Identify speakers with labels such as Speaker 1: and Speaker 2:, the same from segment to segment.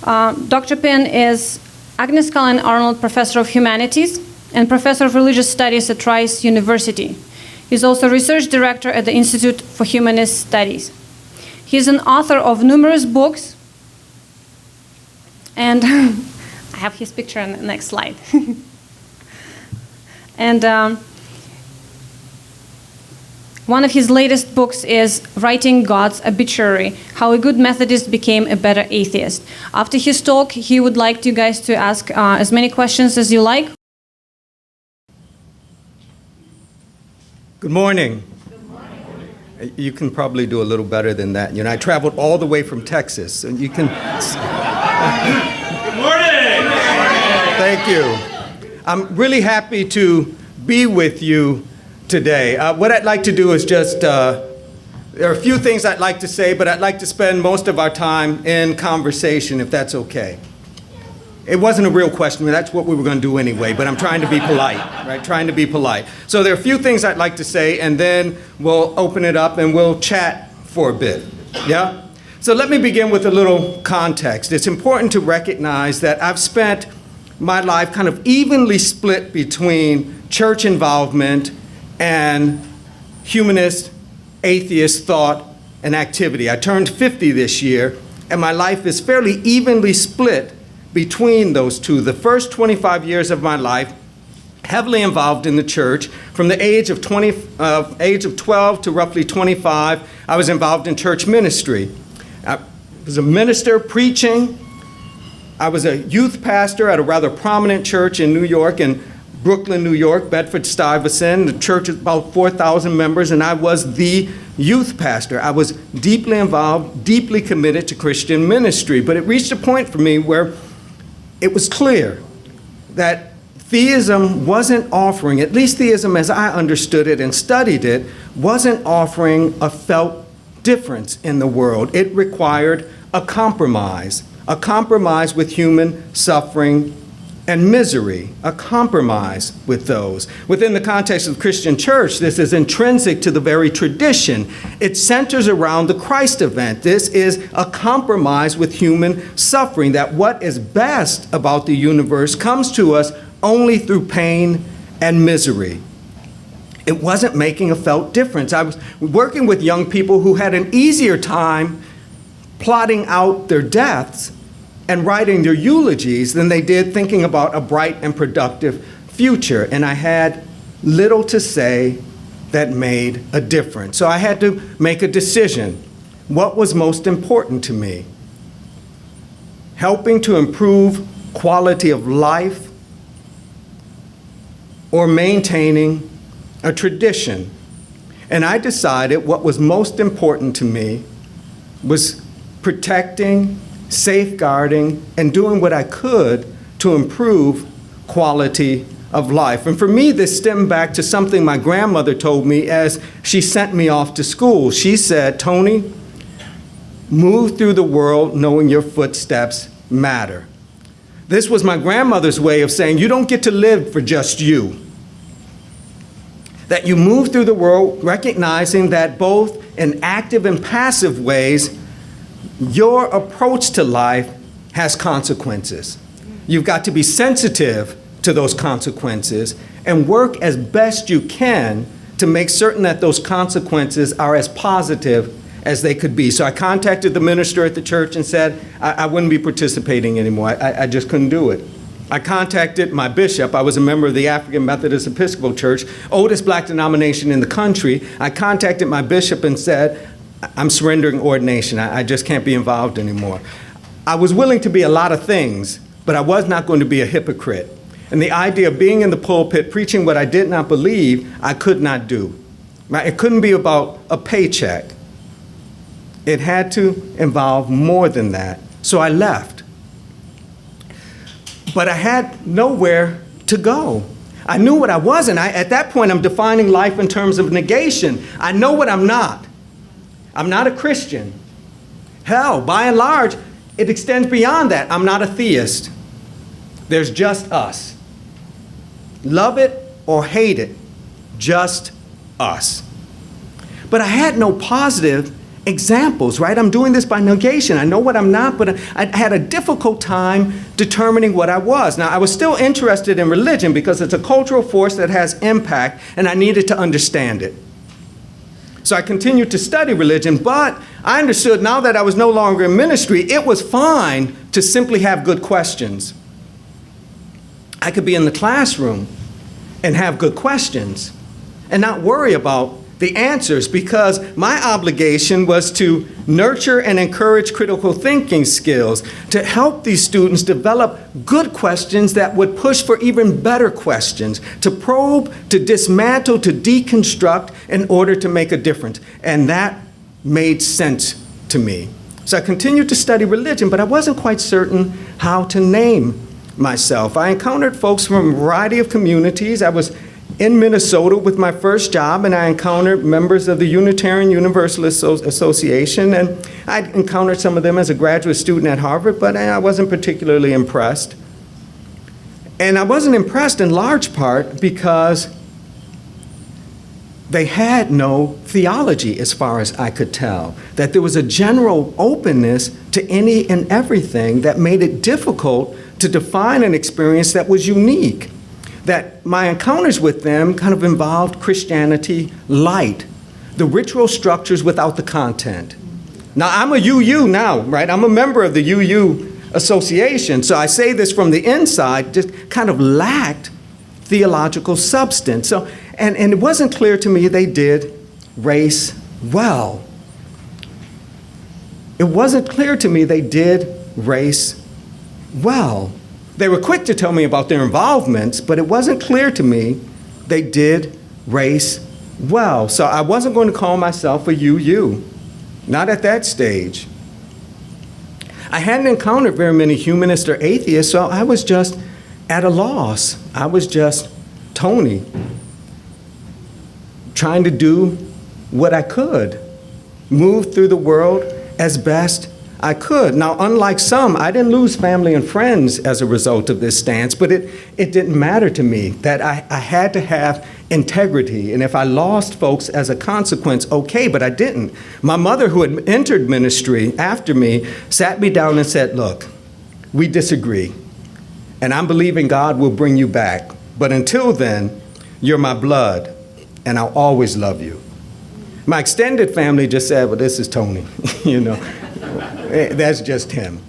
Speaker 1: Dr. Pinn is Agnes Cullen Arnold Professor of Humanities and Professor of Religious Studies at Rice University. He's also Research Director at the Institute for Humanist Studies. He's an author of numerous books, and I have his picture on the next slide. And one of his latest books is Writing God's Obituary, How a Good Methodist Became a Better Atheist. After his talk, he would like you guys to ask as many questions as you like.
Speaker 2: Good morning. Good morning. You can probably do a little better than that. You know, I traveled all the way from Texas, and you can...
Speaker 3: Good morning.
Speaker 2: Thank you. I'm really happy to be with you today. What I'd like to do is just, there are a few things I'd like to say, but I'd like to spend most of our time in conversation, if that's okay. It wasn't a real question, that's what we were going to do anyway, but I'm trying to be polite, right? Trying to be polite. So there are a few things I'd like to say, and then we'll open it up and we'll chat for a bit, yeah? So let me begin with a little context. It's important to recognize that I've spent my life kind of evenly split between church involvement and humanist, atheist thought and activity. I turned 50 this year, and my life is fairly evenly split between those two. The first 25 years of my life, heavily involved in the church. From the age of 12 to roughly 25, I was involved in church ministry. I was a minister preaching. I was a youth pastor at a rather prominent church in New York, and Brooklyn, New York, Bedford-Stuyvesant. The church is about 4,000 members, and I was the youth pastor. I was deeply involved, deeply committed to Christian ministry. But it reached a point for me where it was clear that theism wasn't offering, at least theism as I understood it and studied it, wasn't offering a felt difference in the world. It required a compromise with human suffering and misery, a compromise with those. Within the context of the Christian church, this is intrinsic to the very tradition. It centers around the Christ event. This is a compromise with human suffering, that what is best about the universe comes to us only through pain and misery. It wasn't making a felt difference. I was working with young people who had an easier time plotting out their deaths and writing their eulogies than they did thinking about a bright and productive future. And I had little to say that made a difference. So I had to make a decision. What was most important to me? Helping to improve quality of life or maintaining a tradition? And I decided what was most important to me was protecting, safeguarding, and doing what I could to improve quality of life. And for me, this stemmed back to something my grandmother told me as she sent me off to school. She said, "Tony, move through the world knowing your footsteps matter." This was my grandmother's way of saying you don't get to live for just you. That you move through the world recognizing that both in active and passive ways, your approach to life has consequences. You've got to be sensitive to those consequences and work as best you can to make certain that those consequences are as positive as they could be. So I contacted the minister at the church and said I wouldn't be participating anymore. I just couldn't do it. I contacted my bishop. I was a member of the African Methodist Episcopal Church, oldest black denomination in the country. I contacted my bishop and said, I'm surrendering ordination. I just can't be involved anymore. I was willing to be a lot of things, but I was not going to be a hypocrite. And the idea of being in the pulpit, preaching what I did not believe, I could not do. Right? It couldn't be about a paycheck. It had to involve more than that. So I left. But I had nowhere to go. I knew what I wasn't. At that point, I'm defining life in terms of negation. I know what I'm not. I'm not a Christian. Hell, by and large, it extends beyond that. I'm not a theist. There's just us. Love it or hate it, just us. But I had no positive examples, right? I'm doing this by negation. I know what I'm not, but I had a difficult time determining what I was. Now, I was still interested in religion because it's a cultural force that has impact, and I needed to understand it. So I continued to study religion, but I understood now that I was no longer in ministry, it was fine to simply have good questions. I could be in the classroom and have good questions and not worry about the answers, because my obligation was to nurture and encourage critical thinking skills, to help these students develop good questions that would push for even better questions, to probe, to dismantle, to deconstruct in order to make a difference. And that made sense to me. So I continued to study religion, but I wasn't quite certain how to name myself. I encountered folks from a variety of communities. I was in Minnesota with my first job, and I encountered members of the Unitarian Universalist Association, and I encountered some of them as a graduate student at Harvard, but I wasn't particularly impressed. And I wasn't impressed in large part because they had no theology, as far as I could tell, that there was a general openness to any and everything that made it difficult to define an experience that was unique. That my encounters with them kind of involved Christianity light, the ritual structures without the content. Now, I'm a UU now, right? I'm a member of the UU Association, so I say this from the inside, just kind of lacked theological substance. So, and it wasn't clear to me they did race well. It wasn't clear to me they did race well. They were quick to tell me about their involvements, but it wasn't clear to me they did race well. So I wasn't going to call myself a UU, not at that stage. I hadn't encountered very many humanists or atheists, so I was just at a loss. I was just Tony, trying to do what I could, move through the world as best I could. Now, unlike some, I didn't lose family and friends as a result of this stance, but it didn't matter to me that I had to have integrity. And if I lost folks as a consequence, okay, but I didn't. My mother, who had entered ministry after me, sat me down and said, look, we disagree, and I'm believing God will bring you back. But until then, you're my blood, and I'll always love you. My extended family just said, well, this is Tony, you know. That's just him.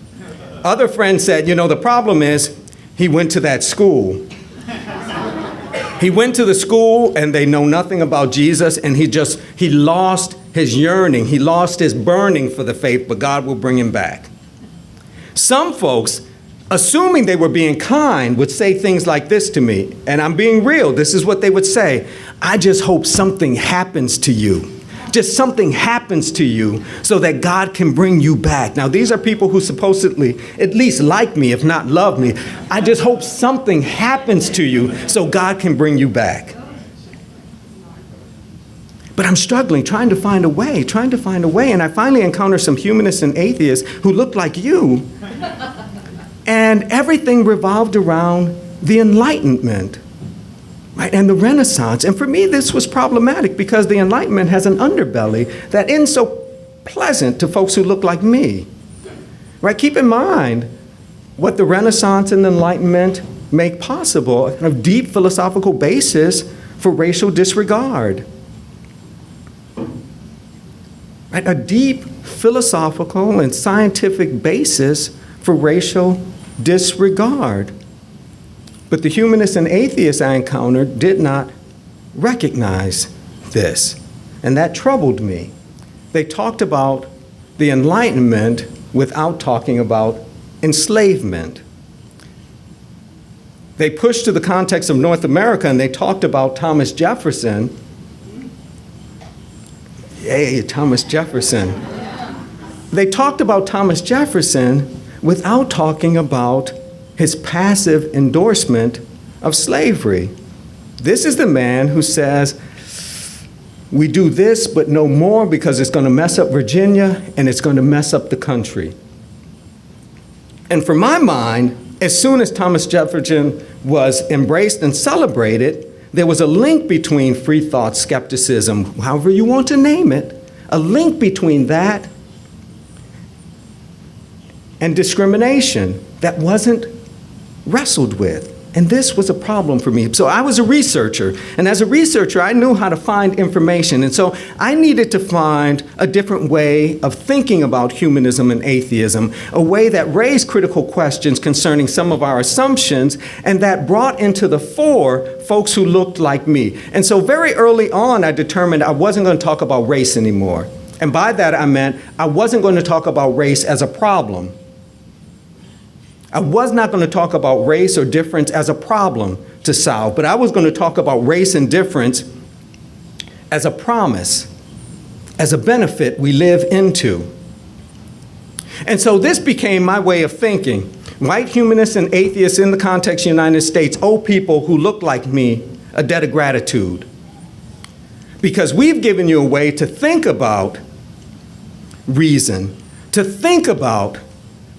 Speaker 2: Other friends said, you know, the problem is he went to that school. He went to the school and they know nothing about Jesus, and he lost his yearning. He lost his burning for the faith, but God will bring him back. Some folks, assuming they were being kind, would say things like this to me, and I'm being real. This is what they would say. I just hope something happens to you. Just something happens to you so that God can bring you back. Now, these are people who supposedly at least like me, if not love me. I just hope something happens to you so God can bring you back. But I'm struggling, trying to find a way. And I finally encountered some humanists and atheists who looked like you. And everything revolved around the Enlightenment. Right, and the Renaissance. And for me, this was problematic because the Enlightenment has an underbelly that isn't so pleasant to folks who look like me. Right, keep in mind what the Renaissance and the Enlightenment make possible, a kind of deep philosophical basis for racial disregard. Right, a deep philosophical and scientific basis for racial disregard. But the humanists and atheists I encountered did not recognize this, and that troubled me. They talked about the Enlightenment without talking about enslavement. They pushed to the context of North America, and they talked about Thomas Jefferson. Yay, Thomas Jefferson. They talked about Thomas Jefferson without talking about his passive endorsement of slavery. This is the man who says, we do this, but no more because it's going to mess up Virginia and it's going to mess up the country. And for my mind, as soon as Thomas Jefferson was embraced and celebrated, there was a link between free thought skepticism, however you want to name it, a link between that and discrimination that wasn't wrestled with. And this was a problem for me. So I was a researcher, and as a researcher, I knew how to find information. And so I needed to find a different way of thinking about humanism and atheism, a way that raised critical questions concerning some of our assumptions, and that brought into the fore folks who looked like me. And so very early on, I determined I wasn't going to talk about race anymore. And by that, I meant I wasn't going to talk about race as a problem. I was not going to talk about race or difference as a problem to solve, but I was going to talk about race and difference as a promise, as a benefit we live into. And so this became my way of thinking. White humanists and atheists in the context of the United States owe people who look like me a debt of gratitude, because we've given you a way to think about reason, to think about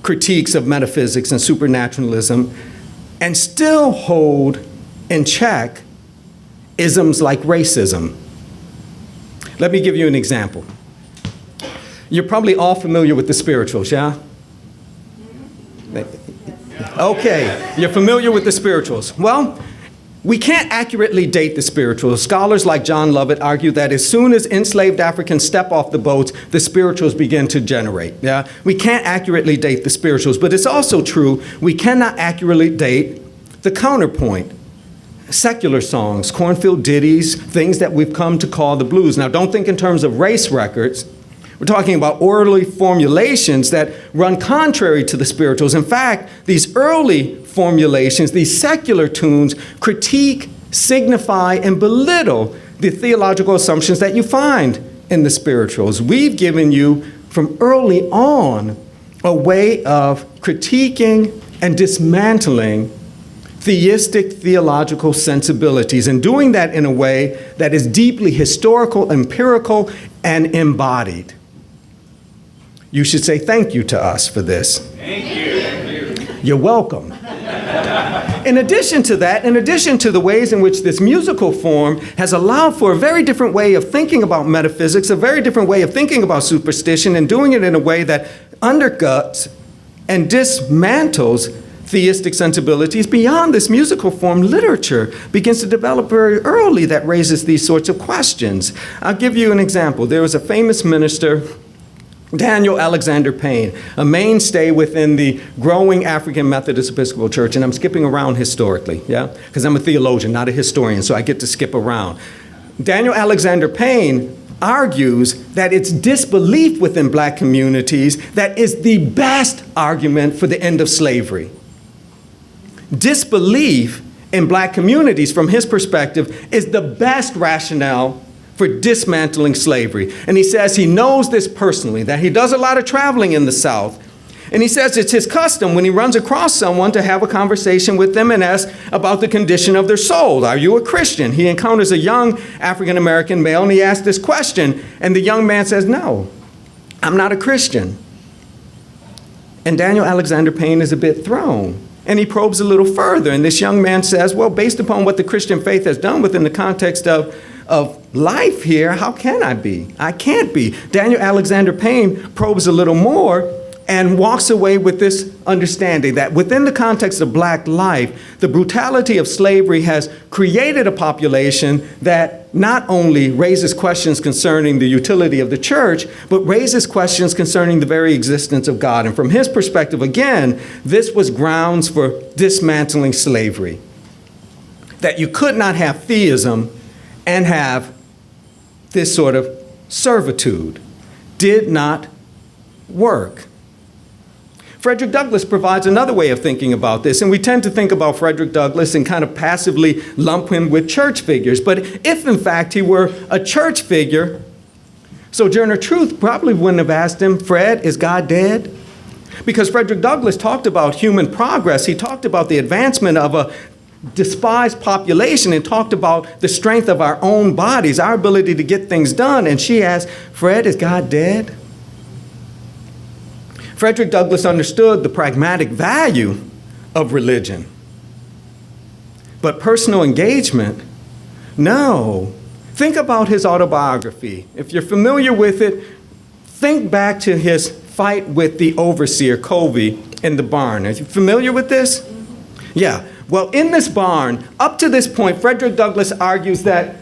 Speaker 2: critiques of metaphysics and supernaturalism, and still hold in check isms like racism. Let me give you an example. You're probably all familiar with the spirituals, yeah? Okay, you're familiar with the spirituals. Well, we can't accurately date the spirituals. Scholars like John Lovett argue that as soon as enslaved Africans step off the boats, the spirituals begin to generate. Yeah? We can't accurately date the spirituals, but it's also true we cannot accurately date the counterpoint. Secular songs, cornfield ditties, things that we've come to call the blues. Now, don't think in terms of race records. We're talking about orderly formulations that run contrary to the spirituals. In fact, these early formulations, these secular tunes, critique, signify, and belittle the theological assumptions that you find in the spirituals. We've given you, from early on, a way of critiquing and dismantling theistic theological sensibilities, and doing that in a way that is deeply historical, empirical, and embodied. You should say thank you to us for this.
Speaker 3: Thank you.
Speaker 2: You're welcome. In addition to that, in addition to the ways in which this musical form has allowed for a very different way of thinking about metaphysics, a very different way of thinking about superstition, and doing it in a way that undercuts and dismantles theistic sensibilities, beyond this musical form, literature begins to develop very early that raises these sorts of questions. I'll give you an example. There was a famous minister, Daniel Alexander Payne, a mainstay within the growing African Methodist Episcopal Church, and I'm skipping around historically, yeah? Because I'm a theologian, not a historian, so I get to skip around. Daniel Alexander Payne argues that it's disbelief within black communities that is the best argument for the end of slavery. Disbelief in black communities, from his perspective, is the best rationale for dismantling slavery. And he says he knows this personally, that he does a lot of traveling in the South. And he says it's his custom when he runs across someone to have a conversation with them and ask about the condition of their soul. Are you a Christian? He encounters a young African-American male and he asks this question, and the young man says, no, I'm not a Christian. And Daniel Alexander Payne is a bit thrown. And he probes a little further, and this young man says, well, based upon what the Christian faith has done within the context of life here, how can I be? I can't be. Daniel Alexander Payne probes a little more and walks away with this understanding that within the context of black life, the brutality of slavery has created a population that not only raises questions concerning the utility of the church, but raises questions concerning the very existence of God. And from his perspective, again, this was grounds for dismantling slavery. That you could not have theism and have this sort of servitude. Did not work. Frederick Douglass provides another way of thinking about this, and we tend to think about Frederick Douglass and kind of passively lump him with church figures. But if, in fact, he were a church figure, Sojourner Truth probably wouldn't have asked him, Fred, is God dead? Because Frederick Douglass talked about human progress. He talked about the advancement of a despised population and talked about the strength of our own bodies, our ability to get things done. And she asked, Fred, is God dead? Frederick Douglass understood the pragmatic value of religion. But personal engagement, no. Think about his autobiography. If you're familiar with it, think back to his fight with the overseer, Covey, in the barn. Are you familiar with this? Yeah. Well, in this barn, up to this point, Frederick Douglass argues that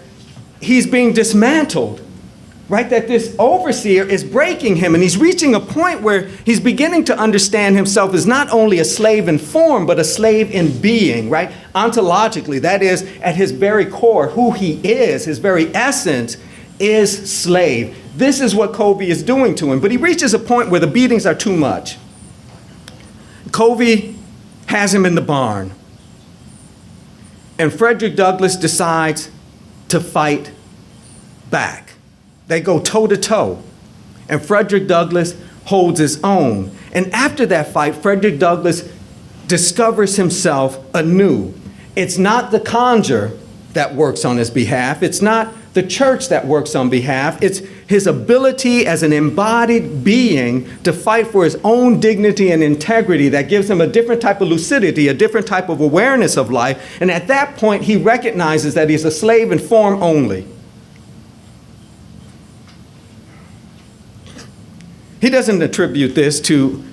Speaker 2: he's being dismantled, right? That this overseer is breaking him, and he's reaching a point where he's beginning to understand himself as not only a slave in form, but a slave in being, right? Ontologically, that is, at his very core, who he is, his very essence, is slave. This is what Covey is doing to him. But he reaches a point where the beatings are too much. Covey has him in the barn. And Frederick Douglass decides to fight back. They go toe-to-toe. And Frederick Douglass holds his own. And after that fight, Frederick Douglass discovers himself anew. It's not the conjure that works on his behalf. It's not the church that works on behalf. It's his ability as an embodied being to fight for his own dignity and integrity that gives him a different type of lucidity, a different type of awareness of life. And at that point, he recognizes that he's a slave in form only. He doesn't attribute this to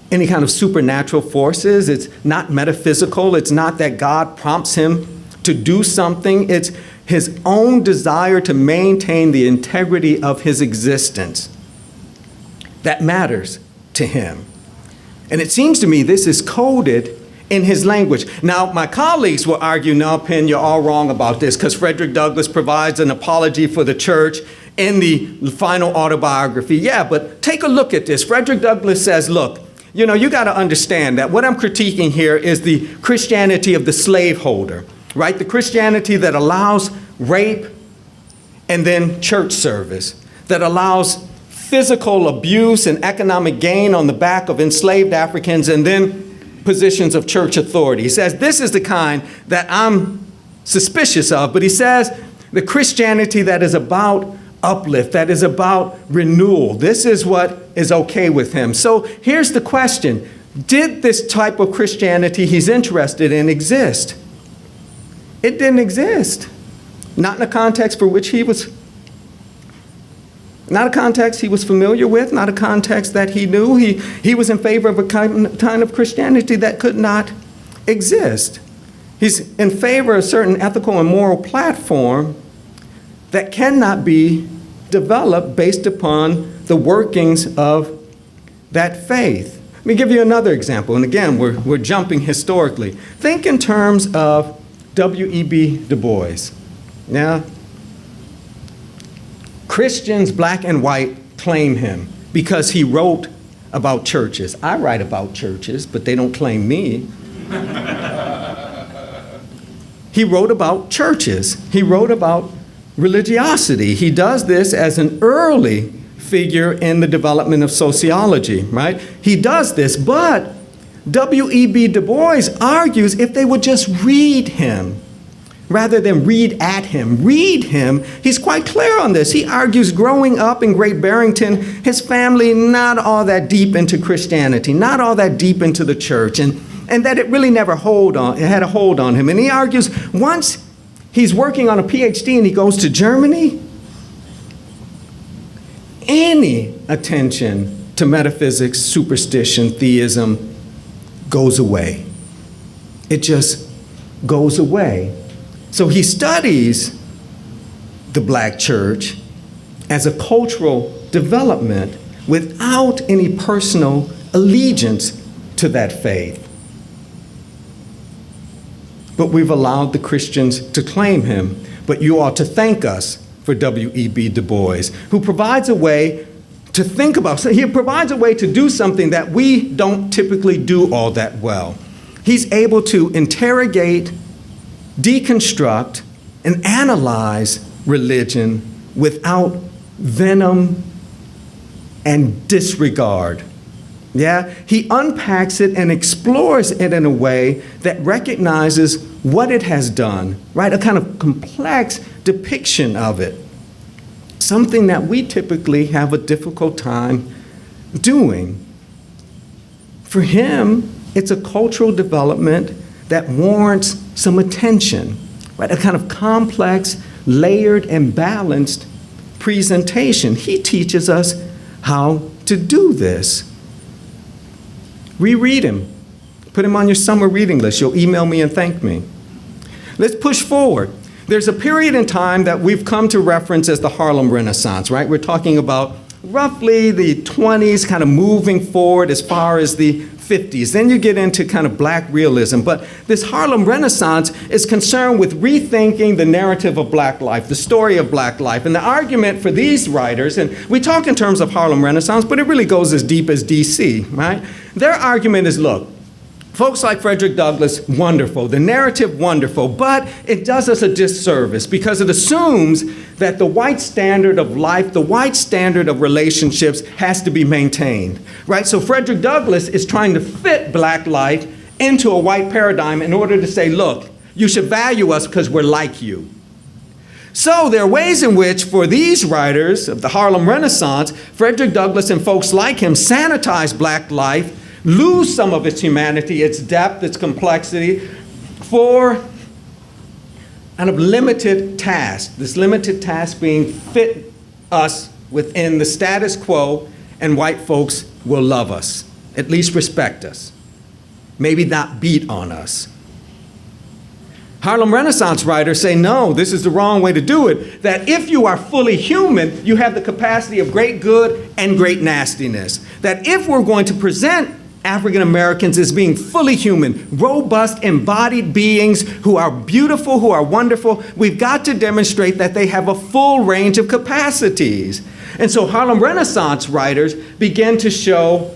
Speaker 2: any kind of supernatural forces. It's not metaphysical. It's not that God prompts him to do something. It's his own desire to maintain the integrity of his existence. That matters to him. And it seems to me this is coded in his language. Now, my colleagues will argue, no, Pinn, you're all wrong about this because Frederick Douglass provides an apology for the church in the final autobiography. Yeah, but take a look at this. Frederick Douglass says, look, you know, you got to understand that what I'm critiquing here is the Christianity of the slaveholder, right? The Christianity that allows rape and then church service, that allows physical abuse and economic gain on the back of enslaved Africans and then positions of church authority. He says this is the kind that I'm suspicious of, but he says the Christianity that is about uplift, that is about renewal. This is what is okay with him. So here's the question. Did this type of Christianity he's interested in exist? It didn't exist. Not in a context for which he was, not a context he was familiar with, not a context that he knew. He was in favor of a kind of Christianity that could not exist. He's in favor of a certain ethical and moral platform that cannot be developed based upon the workings of that faith. Let me give you another example. And again, we're jumping historically. Think in terms of W.E.B. Du Bois. Now, Christians, black and white, claim him because he wrote about churches. I write about churches, but they don't claim me. He wrote about churches. He wrote about religiosity. He does this as an early figure in the development of sociology, right? He does this, but W.E.B. Du Bois argues if they would just read him, rather than read at him, read him, he's quite clear on this. He argues growing up in Great Barrington, his family not all that deep into Christianity, not all that deep into the church, and that it really never had a hold on him. And he argues once he's working on a PhD and he goes to Germany, any attention to metaphysics, superstition, theism goes away. It just goes away. So he studies the black church as a cultural development without any personal allegiance to that faith. But we've allowed the Christians to claim him. But you ought to thank us for W.E.B. Du Bois, who provides a way to think about. So he provides a way to do something that we don't typically do all that well. He's able to interrogate, deconstruct, and analyze religion without venom and disregard. Yeah, he unpacks it and explores it in a way that recognizes what it has done, right? A kind of complex depiction of it. Something that we typically have a difficult time doing. For him, it's a cultural development that warrants some attention, right? A kind of complex layered and balanced presentation. He teaches us how to do this. Reread him. Put him on your summer reading list. You'll email me and thank me. Let's push forward. There's a period in time that we've come to reference as the Harlem Renaissance, right? We're talking about roughly the 20s, kind of moving forward as far as the 50s. Then you get into kind of black realism. But this Harlem Renaissance is concerned with rethinking the narrative of black life, the story of black life. And the argument for these writers, and we talk in terms of Harlem Renaissance, but it really goes as deep as DC, right? Their argument is, look, folks like Frederick Douglass, wonderful. The narrative, wonderful. But it does us a disservice because it assumes that the white standard of life, the white standard of relationships has to be maintained, right? So Frederick Douglass is trying to fit black life into a white paradigm in order to say, look, you should value us because we're like you. So there are ways in which, for these writers of the Harlem Renaissance, Frederick Douglass and folks like him sanitize black life, lose some of its humanity, its depth, its complexity, for kind of limited task. This limited task being fit us within the status quo, and white folks will love us, at least respect us, maybe not beat on us. Harlem Renaissance writers say, no, this is the wrong way to do it, that if you are fully human, you have the capacity of great good and great nastiness. That if we're going to present African Americans as being fully human, robust, embodied beings who are beautiful, who are wonderful, we've got to demonstrate that they have a full range of capacities. And so Harlem Renaissance writers begin to show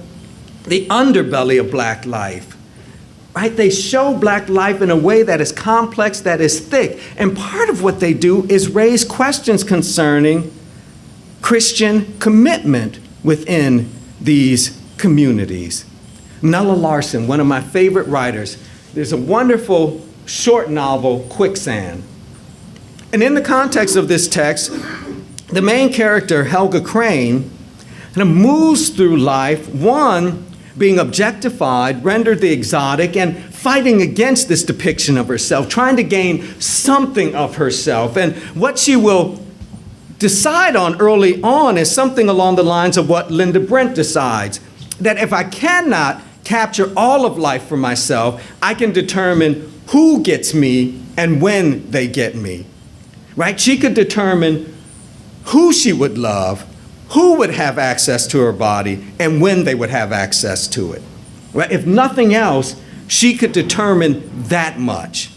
Speaker 2: the underbelly of black life, right? They show black life in a way that is complex, that is thick. And part of what they do is raise questions concerning Christian commitment within these communities. Nella Larson, one of my favorite writers, there's a wonderful short novel, Quicksand. And in the context of this text, the main character, Helga Crane, kind of moves through life, one, being objectified, rendered the exotic, and fighting against this depiction of herself, trying to gain something of herself. And what she will decide on early on is something along the lines of what Linda Brent decides, that if I cannot capture all of life for myself, I can determine who gets me and when they get me, right? She could determine who she would love, who would have access to her body, and when they would have access to it, right? If nothing else, she could determine that much.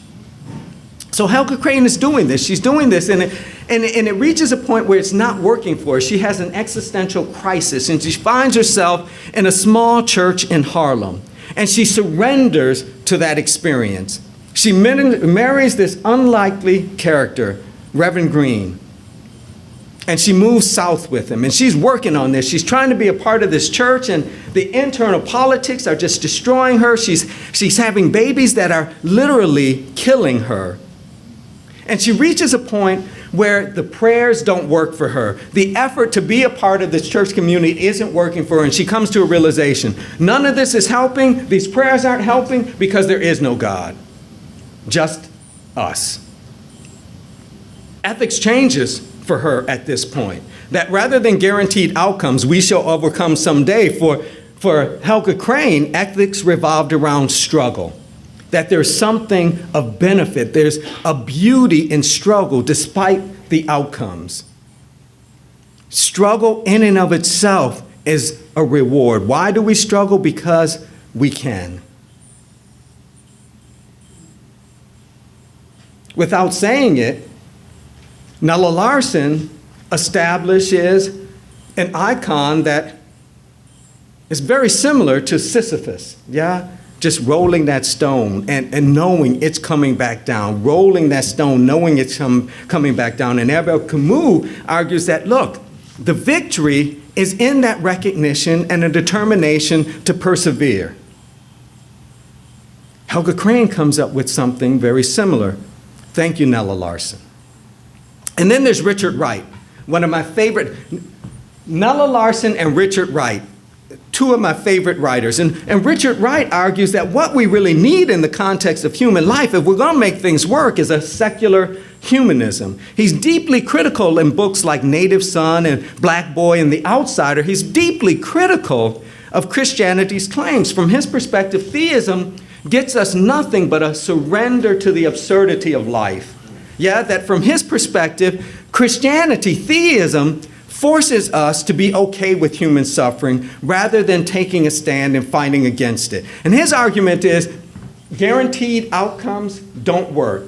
Speaker 2: So Helga Crane is doing this. She's doing this, and it reaches a point where it's not working for her. She has an existential crisis, and she finds herself in a small church in Harlem, and she surrenders to that experience. She marries this unlikely character, Reverend Green, and she moves south with him, and she's working on this. She's trying to be a part of this church, and the internal politics are just destroying her. She's having babies that are literally killing her. And she reaches a point where the prayers don't work for her. The effort to be a part of this church community isn't working for her, and she comes to a realization. None of this is helping. These prayers aren't helping because there is no God. Just us. Ethics changes for her at this point. That rather than guaranteed outcomes we shall overcome someday, for Helga Crane, ethics revolved around struggle. That there's something of benefit, there's a beauty in struggle despite the outcomes. Struggle in and of itself is a reward. Why do we struggle? Because we can. Without saying it, Nella Larson establishes an icon that is very similar to Sisyphus, yeah? Just rolling that stone and knowing it's coming back down, rolling that stone, knowing it's coming back down. And Albert Camus argues that, look, the victory is in that recognition and a determination to persevere. Helga Crane comes up with something very similar. Thank you, Nella Larson. And then there's Richard Wright, one of my favorite. Nella Larson and Richard Wright, two of my favorite writers. And Richard Wright argues that what we really need in the context of human life, if we're going to make things work, is a secular humanism. He's deeply critical in books like Native Son and Black Boy and The Outsider. He's deeply critical of Christianity's claims. From his perspective, theism gets us nothing but a surrender to the absurdity of life. Yeah, that from his perspective, Christianity, theism, forces us to be okay with human suffering rather than taking a stand and fighting against it. And his argument is guaranteed outcomes don't work.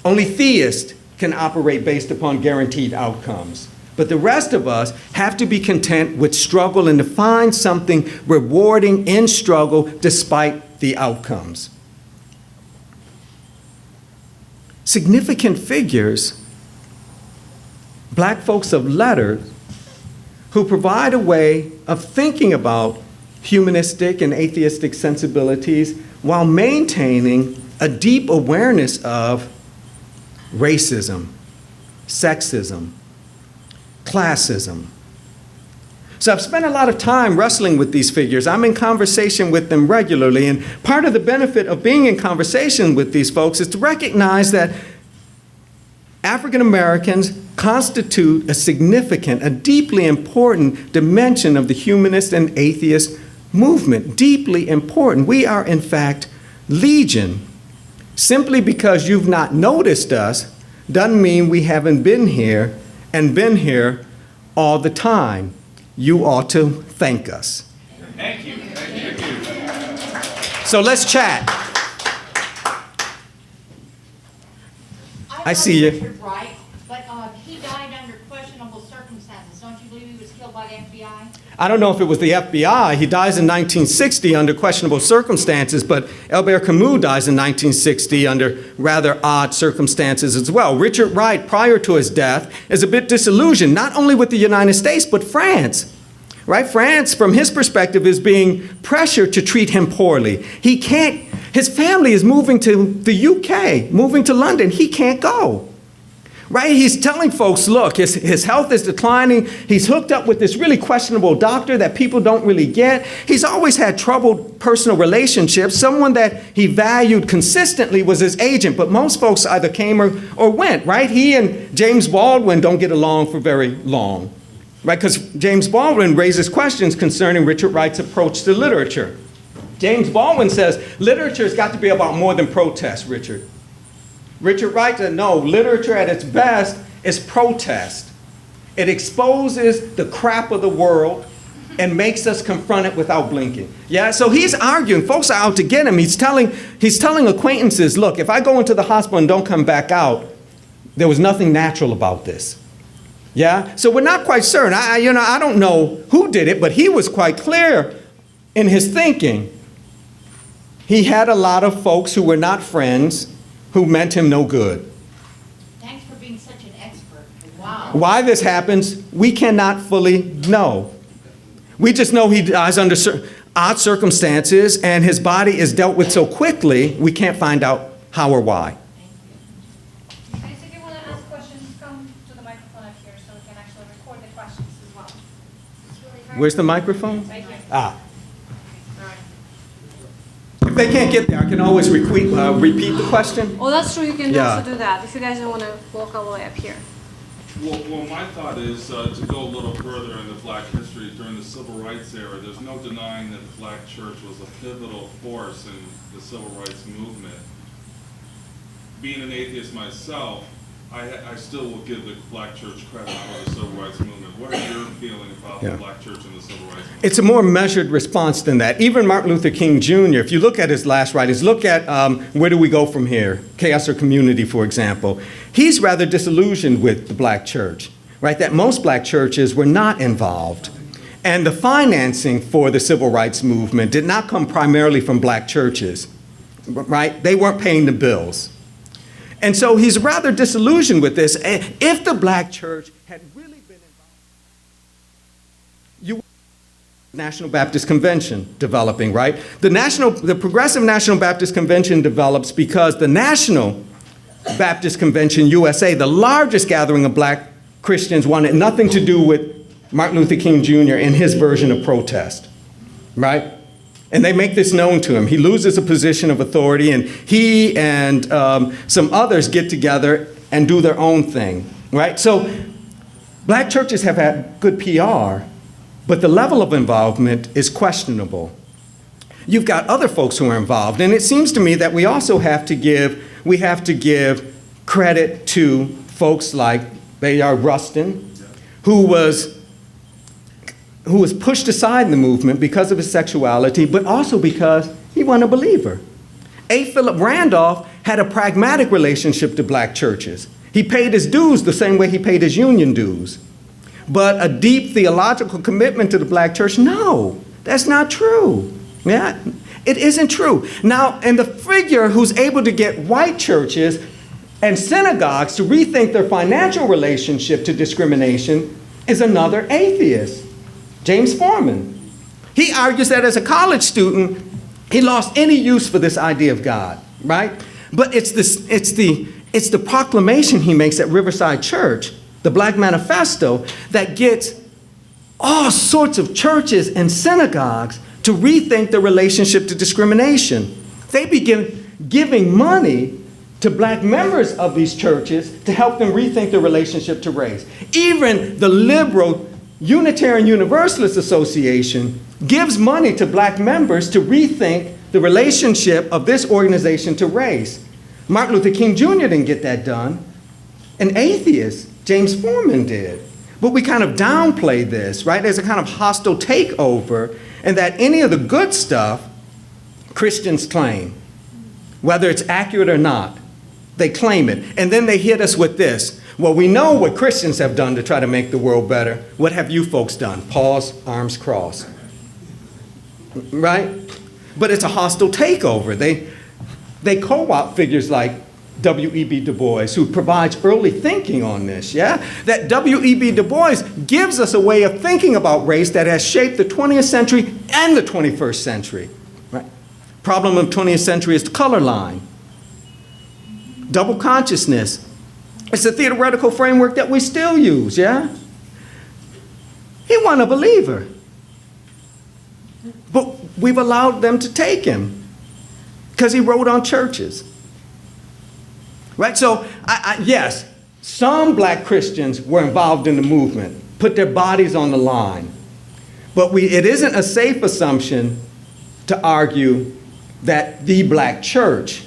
Speaker 2: Only theists can operate based upon guaranteed outcomes. But the rest of us have to be content with struggle and to find something rewarding in struggle despite the outcomes. Significant figures, Black folks of letters, who provide a way of thinking about humanistic and atheistic sensibilities while maintaining a deep awareness of racism, sexism, classism. So I've spent a lot of time wrestling with these figures. I'm in conversation with them regularly, and part of the benefit of being in conversation with these folks is to recognize that African Americans constitute a significant, a deeply important dimension of the humanist and atheist movement. Deeply important. We are, in fact, legion. Simply because you've not noticed us doesn't mean we haven't been here and been here all the time. You ought to thank us.
Speaker 3: Thank you. Thank you.
Speaker 2: So let's chat. I see you.
Speaker 4: Richard Wright, but he died under questionable circumstances. Don't you believe he was killed by the FBI?
Speaker 2: I don't know if it was the FBI. He dies in 1960 under questionable circumstances, but Albert Camus dies in 1960 under rather odd circumstances as well. Richard Wright, prior to his death, is a bit disillusioned, not only with the United States, but France. Right? France, from his perspective, is being pressured to treat him poorly. He can't, his family is moving to the UK, moving to London. He can't go. Right? He's telling folks, look, his health is declining. He's hooked up with this really questionable doctor that people don't really get. He's always had troubled personal relationships. Someone that he valued consistently was his agent, but most folks either came or went, right? He and James Baldwin don't get along for very long, right? Because James Baldwin raises questions concerning Richard Wright's approach to literature. James Baldwin says, literature's got to be about more than protest, Richard. Richard Wright said, no, literature at its best is protest. It exposes the crap of the world and makes us confront it without blinking. Yeah, so he's arguing, folks are out to get him. He's telling acquaintances, look, if I go into the hospital and don't come back out, there was nothing natural about this. Yeah, so we're not quite certain. I don't know who did it, but he was quite clear in his thinking. He had a lot of folks who were not friends who meant him no good.
Speaker 4: Thanks for being such an expert. Wow.
Speaker 2: Why this happens, we cannot fully know. We just know he dies under odd circumstances and his body is dealt with so quickly, we can't find out how or why.
Speaker 1: Guys, if you want to ask questions, come to the microphone up here so we can actually record the questions as well. It's really hard.
Speaker 2: Where's the microphone?
Speaker 1: Right here.
Speaker 2: Ah. If they can't get there, I can always repeat the question.
Speaker 1: Oh, that's true. You can
Speaker 2: Yeah.
Speaker 1: also do that if you guys don't want to walk all the way up here.
Speaker 5: Well, my thought is to go a little further in the black history during the civil rights era. There's no denying that the black church was a pivotal force in the civil rights movement. Being an atheist myself, I still will give the black church credit for the civil rights movement. What is your feeling about the black church and the civil rights movement?
Speaker 2: It's a more measured response than that. Even Martin Luther King Jr., if you look at his last writings, look at Where Do We Go From Here? Chaos or Community, for example. He's rather disillusioned with the black church, right? That most black churches were not involved. And the financing for the civil rights movement did not come primarily from black churches, right? They weren't paying the bills. And so he's rather disillusioned with this. If the black church had really been involved, National Baptist Convention developing, right? The Progressive National Baptist Convention develops because the National Baptist Convention USA, the largest gathering of black Christians, wanted nothing to do with Martin Luther King Jr. in his version of protest, right? And they make this known to him. He loses a position of authority, and he and some others get together and do their own thing, right? So black churches have had good PR, but the level of involvement is questionable. You've got other folks who are involved, and it seems to me that we also have to give credit to folks like Bayard Rustin, who was pushed aside in the movement because of his sexuality, but also because he wasn't a believer. A. Philip Randolph had a pragmatic relationship to black churches. He paid his dues the same way he paid his union dues. But a deep theological commitment to the black church, no, that's not true. Yeah, it isn't true. Now, and the figure who's able to get white churches and synagogues to rethink their financial relationship to discrimination is another atheist, James Foreman. He argues that as a college student, he lost any use for this idea of God, right? But it's the proclamation he makes at Riverside Church, the Black Manifesto, that gets all sorts of churches and synagogues to rethink their relationship to discrimination. They begin giving money to black members of these churches to help them rethink their relationship to race. Even the liberal Unitarian Universalist Association gives money to black members to rethink the relationship of this organization to race. Martin Luther King Jr. didn't get that done. An atheist, James Foreman, did. But we kind of downplay this, right? There's a kind of hostile takeover, and that any of the good stuff Christians claim, whether it's accurate or not, they claim it. And then they hit us with this. Well, we know what Christians have done to try to make the world better. What have you folks done? Pause, arms crossed. Right? But it's a hostile takeover. They co-opt figures like W.E.B. Du Bois, who provides early thinking on this, yeah? That W.E.B. Du Bois gives us a way of thinking about race that has shaped the 20th century and the 21st century, right? Problem of the 20th century is the color line. Double consciousness. It's a theoretical framework that we still use, yeah? He wasn't a believer. But we've allowed them to take him because he wrote on churches. Right? So, yes, some black Christians were involved in the movement, put their bodies on the line. But it isn't a safe assumption to argue that the black church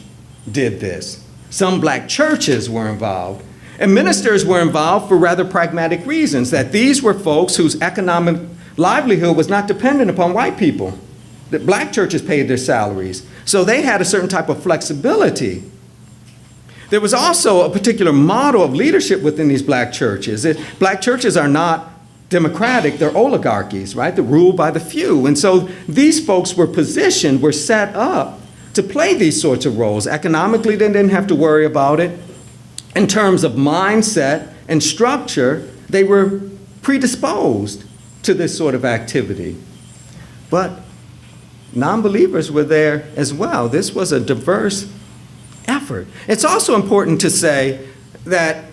Speaker 2: did this. Some black churches were involved. And ministers were involved for rather pragmatic reasons, that these were folks whose economic livelihood was not dependent upon white people. That black churches paid their salaries. So they had a certain type of flexibility. There was also a particular model of leadership within these black churches. Black churches are not democratic, they're oligarchies, right? They're ruled by the few. And so these folks were positioned, were set up to play these sorts of roles. Economically, they didn't have to worry about it. In terms of mindset and structure, they were predisposed to this sort of activity. But non-believers were there as well. This was a diverse effort. It's also important to say that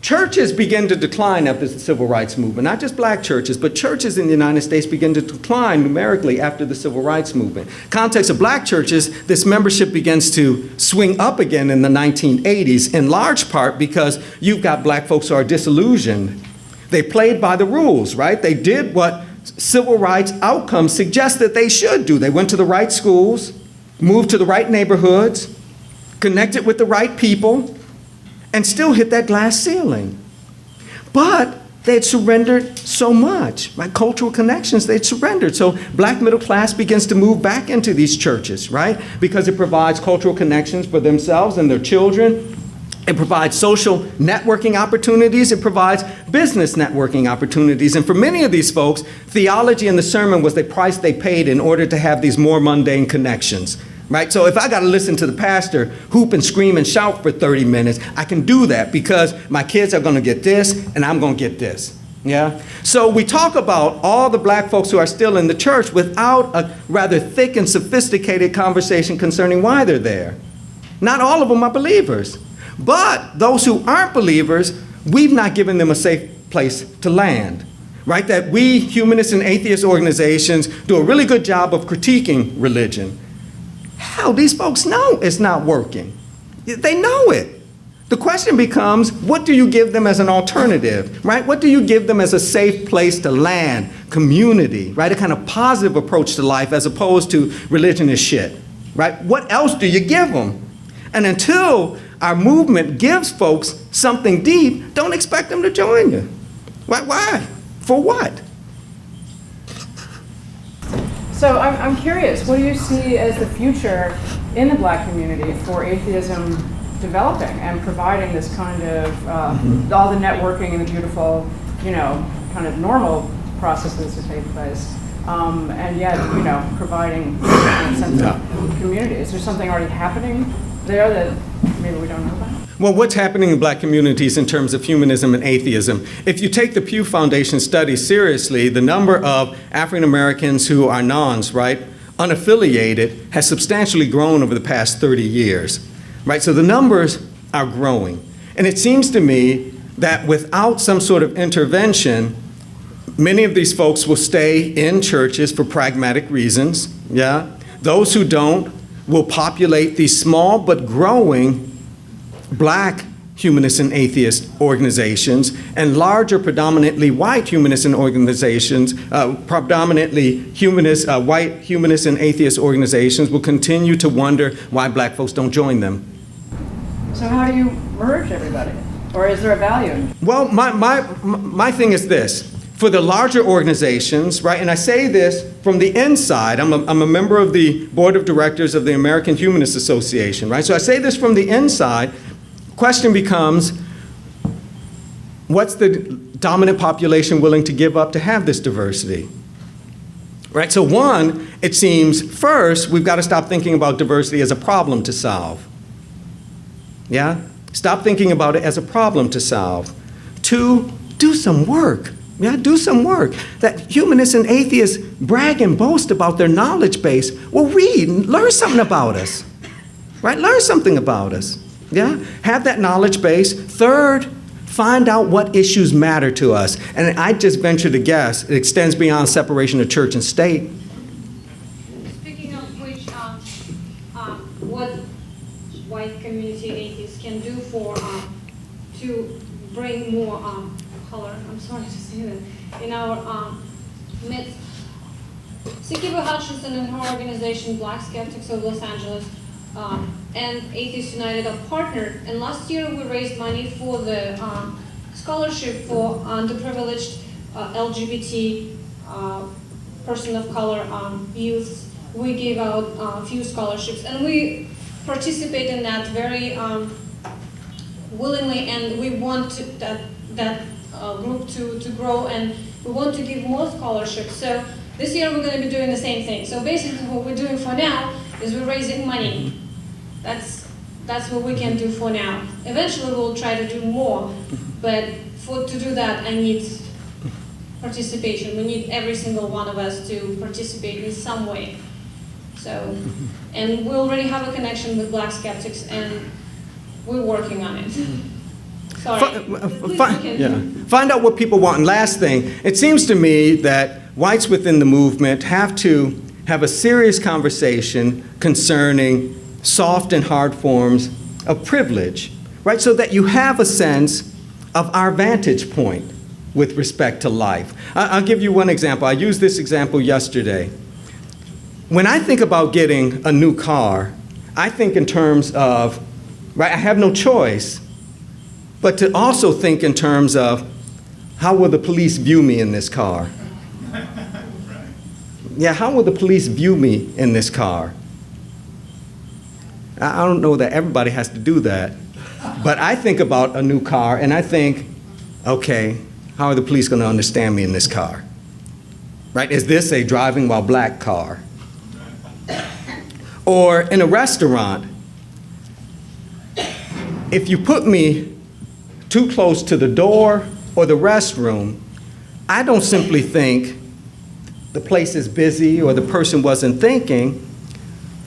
Speaker 2: churches begin to decline after the civil rights movement, not just black churches, but churches in the United States begin to decline numerically after the civil rights movement. Context of black churches, this membership begins to swing up again in the 1980s, in large part because you've got black folks who are disillusioned. They played by the rules, right? They did what civil rights outcomes suggest that they should do. They went to the right schools, moved to the right neighborhoods, connected with the right people, and still hit that glass ceiling. But they'd surrendered so much, right? Cultural connections, they'd surrendered. So black middle class begins to move back into these churches, right? Because it provides cultural connections for themselves and their children. It provides social networking opportunities. It provides business networking opportunities. And for many of these folks, theology and the sermon was the price they paid in order to have these more mundane connections. Right? So if I got to listen to the pastor hoop and scream and shout for 30 minutes, I can do that because my kids are going to get this and I'm going to get this. Yeah? So we talk about all the black folks who are still in the church without a rather thick and sophisticated conversation concerning why they're there. Not all of them are believers. But those who aren't believers, we've not given them a safe place to land. right? That we, humanist and atheist organizations, do a really good job of critiquing religion. Hell, these folks know it's not working. They know it. The question becomes, what do you give them as an alternative, right? What do you give them as a safe place to land, community, right? A kind of positive approach to life as opposed to religion is shit, right? What else do you give them? And until our movement gives folks something deep, don't expect them to join you. Why? For what?
Speaker 6: So I'm curious, what do you see as the future in the Black community for atheism developing and providing this kind of, all the networking and the beautiful, kind of normal processes that take place, and yet, providing a sense of community? Is there something already happening there that maybe we don't know about?
Speaker 2: Well, what's happening in Black communities in terms of humanism and atheism? If you take the Pew Foundation study seriously, the number of African Americans who are nons, right, unaffiliated, has substantially grown over the past 30 years, right? So the numbers are growing. And it seems to me that without some sort of intervention, many of these folks will stay in churches for pragmatic reasons, yeah? Those who don't will populate these small but growing Black humanist and atheist organizations, and larger, predominantly white humanist and organizations, predominantly humanist, white humanist and atheist organizations will continue to wonder why Black folks don't join them.
Speaker 6: So how do you merge everybody? Or is there a value?
Speaker 2: Well, my thing is this. For the larger organizations, right, and I say this from the inside, I'm a member of the board of directors of the American Humanist Association, right? So I say this from the inside. Question becomes, what's the dominant population willing to give up to have this diversity? Right, so one, it seems, first, we've got to stop thinking about diversity as a problem to solve. Yeah? Stop thinking about it as a problem to solve. Two, do some work. Yeah, do some work. That humanists and atheists brag and boast about their knowledge base. Well, read, learn something about us. Right, learn something about us. Yeah, have that knowledge base. Third, find out what issues matter to us. And I just venture to guess, it extends beyond separation of church and state.
Speaker 1: Speaking of which, what white community atheists can do for to bring more color, I'm sorry to say that, in our midst. Sikiva Hutchinson and her organization, Black Skeptics of Los Angeles, and Atheists United are partnered. And last year we raised money for the scholarship for underprivileged LGBT person of color youth. We gave out a few scholarships, and we participate in that very willingly, and we want that group to grow, and we want to give more scholarships. So this year we're going to be doing the same thing. So basically what we're doing for now is we're raising money. That's what we can do for now. Eventually we'll try to do more, but to do that I need participation. We need every single one of us to participate in some way. So, and we already have a connection with Black Skeptics, and we're working on it. Sorry.
Speaker 2: Find out what people want. And last thing, it seems to me that whites within the movement have to have a serious conversation concerning soft and hard forms of privilege, right? So that you have a sense of our vantage point with respect to life. I'll give you one example. I used this example yesterday. When I think about getting a new car, I think in terms of, right, I have no choice, but to also think in terms of how will the police view me in this car? Yeah, how will the police view me in this car? I don't know that everybody has to do that, but I think about a new car and I think, okay, how are the police going to understand me in this car? Right? Is this a driving while black car? Or in a restaurant, if you put me too close to the door or the restroom, I don't simply think the place is busy or the person wasn't thinking.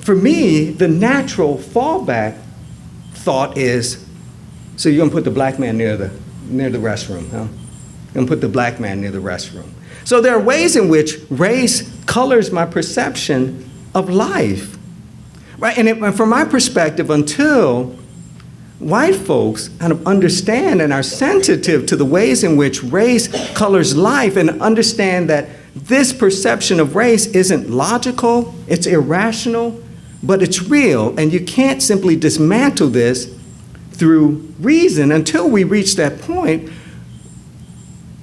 Speaker 2: For me, the natural fallback thought is, so you're gonna put the black man near the restroom, huh? and put the black man near the restroom. So there are ways in which race colors my perception of life. Right? And from my perspective, until white folks kind of understand and are sensitive to the ways in which race colors life and understand that this perception of race isn't logical, it's irrational, but it's real, and you can't simply dismantle this through reason. Until we reach that point,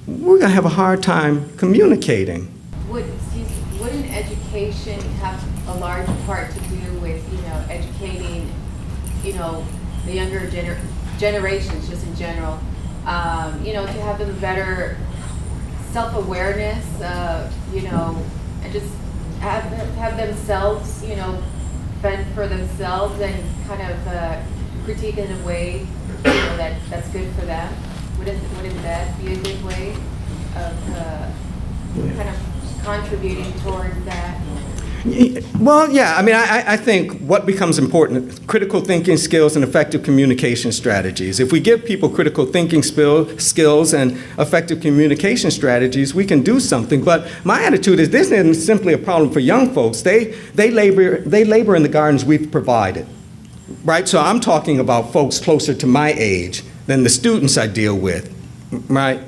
Speaker 2: we're going to have a hard time communicating.
Speaker 7: Wouldn't education have a large part to do with, educating, the younger generations just in general, to have them better self-awareness, and just have themselves, fend for themselves and kind of critique in a way, that's good for them? Wouldn't that be a good way of kind of contributing toward that?
Speaker 2: Well, yeah, I mean, I think what becomes important, critical thinking skills and effective communication strategies. If we give people critical thinking skills and effective communication strategies, we can do something. But my attitude is this isn't simply a problem for young folks. They labor in the gardens we've provided, right? So I'm talking about folks closer to my age than the students I deal with, right?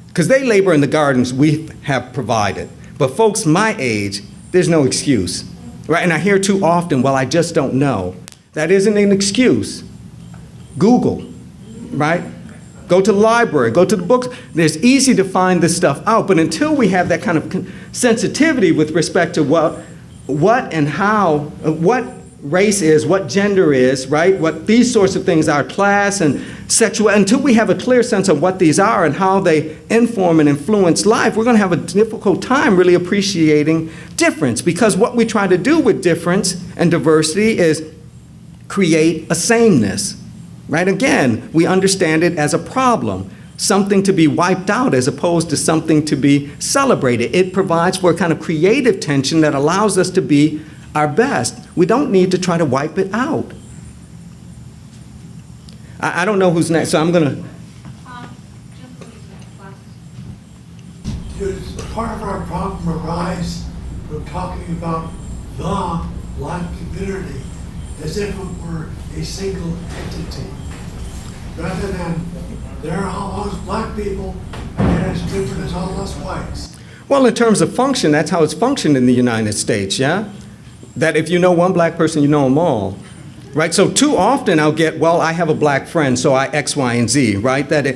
Speaker 2: Because they labor in the gardens we have provided. But folks my age, there's no excuse, right? And I hear too often, well, I just don't know. That isn't an excuse. Google, right? Go to the library, go to the books. It's easy to find this stuff out, but until we have that kind of sensitivity with respect to what and how, what race is, what gender is, right? What these sorts of things are, class and sexual, until we have a clear sense of what these are and how they inform and influence life, we're going to have a difficult time really appreciating difference, because what we try to do with difference and diversity is create a sameness, right? Again, we understand it as a problem, something to be wiped out as opposed to something to be celebrated. It provides for a kind of creative tension that allows us to be our best. We don't need to try to wipe it out. I don't know who's next, so I'm going to.
Speaker 8: Does part of our problem arise from talking about the black community as if it were a single entity, rather than there are all those black people and they're as different as all us whites?
Speaker 2: Well, in terms of function, that's how it's functioned in the United States, yeah? That if you know one black person, you know them all, right? So too often I'll get, well, I have a black friend, so I X, Y, and Z, right? That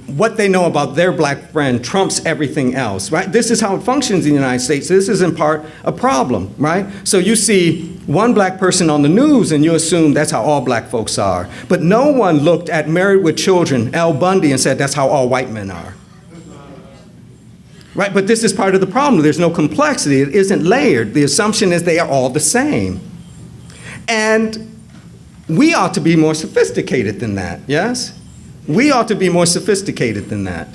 Speaker 2: what they know about their black friend trumps everything else, right? This is how it functions in the United States. This is in part a problem, right? So you see one black person on the news and you assume that's how all black folks are. But no one looked at Married with Children, Al Bundy, and said that's how all white men are. Right, but this is part of the problem. There's no complexity. It isn't layered. The assumption is they are all the same. And we ought to be more sophisticated than that, yes? We ought to be more sophisticated than that.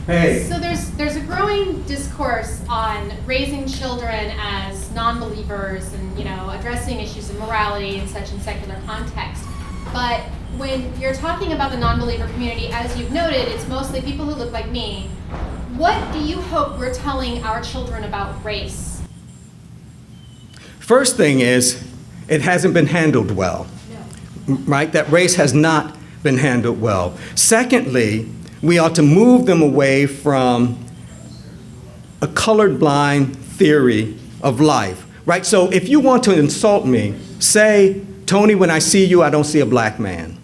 Speaker 2: Hey.
Speaker 9: So there's a growing discourse on raising children as non-believers and, addressing issues of morality and such in secular context. But when you're talking about the non-believer community, as you've noted, it's mostly people who look like me. What do you hope we're telling our children about race?
Speaker 2: First thing is, it hasn't been handled well, right? That race has not been handled well. Secondly, we ought to move them away from a colorblind theory of life, right? So if you want to insult me, say, Tony, when I see you, I don't see a black man.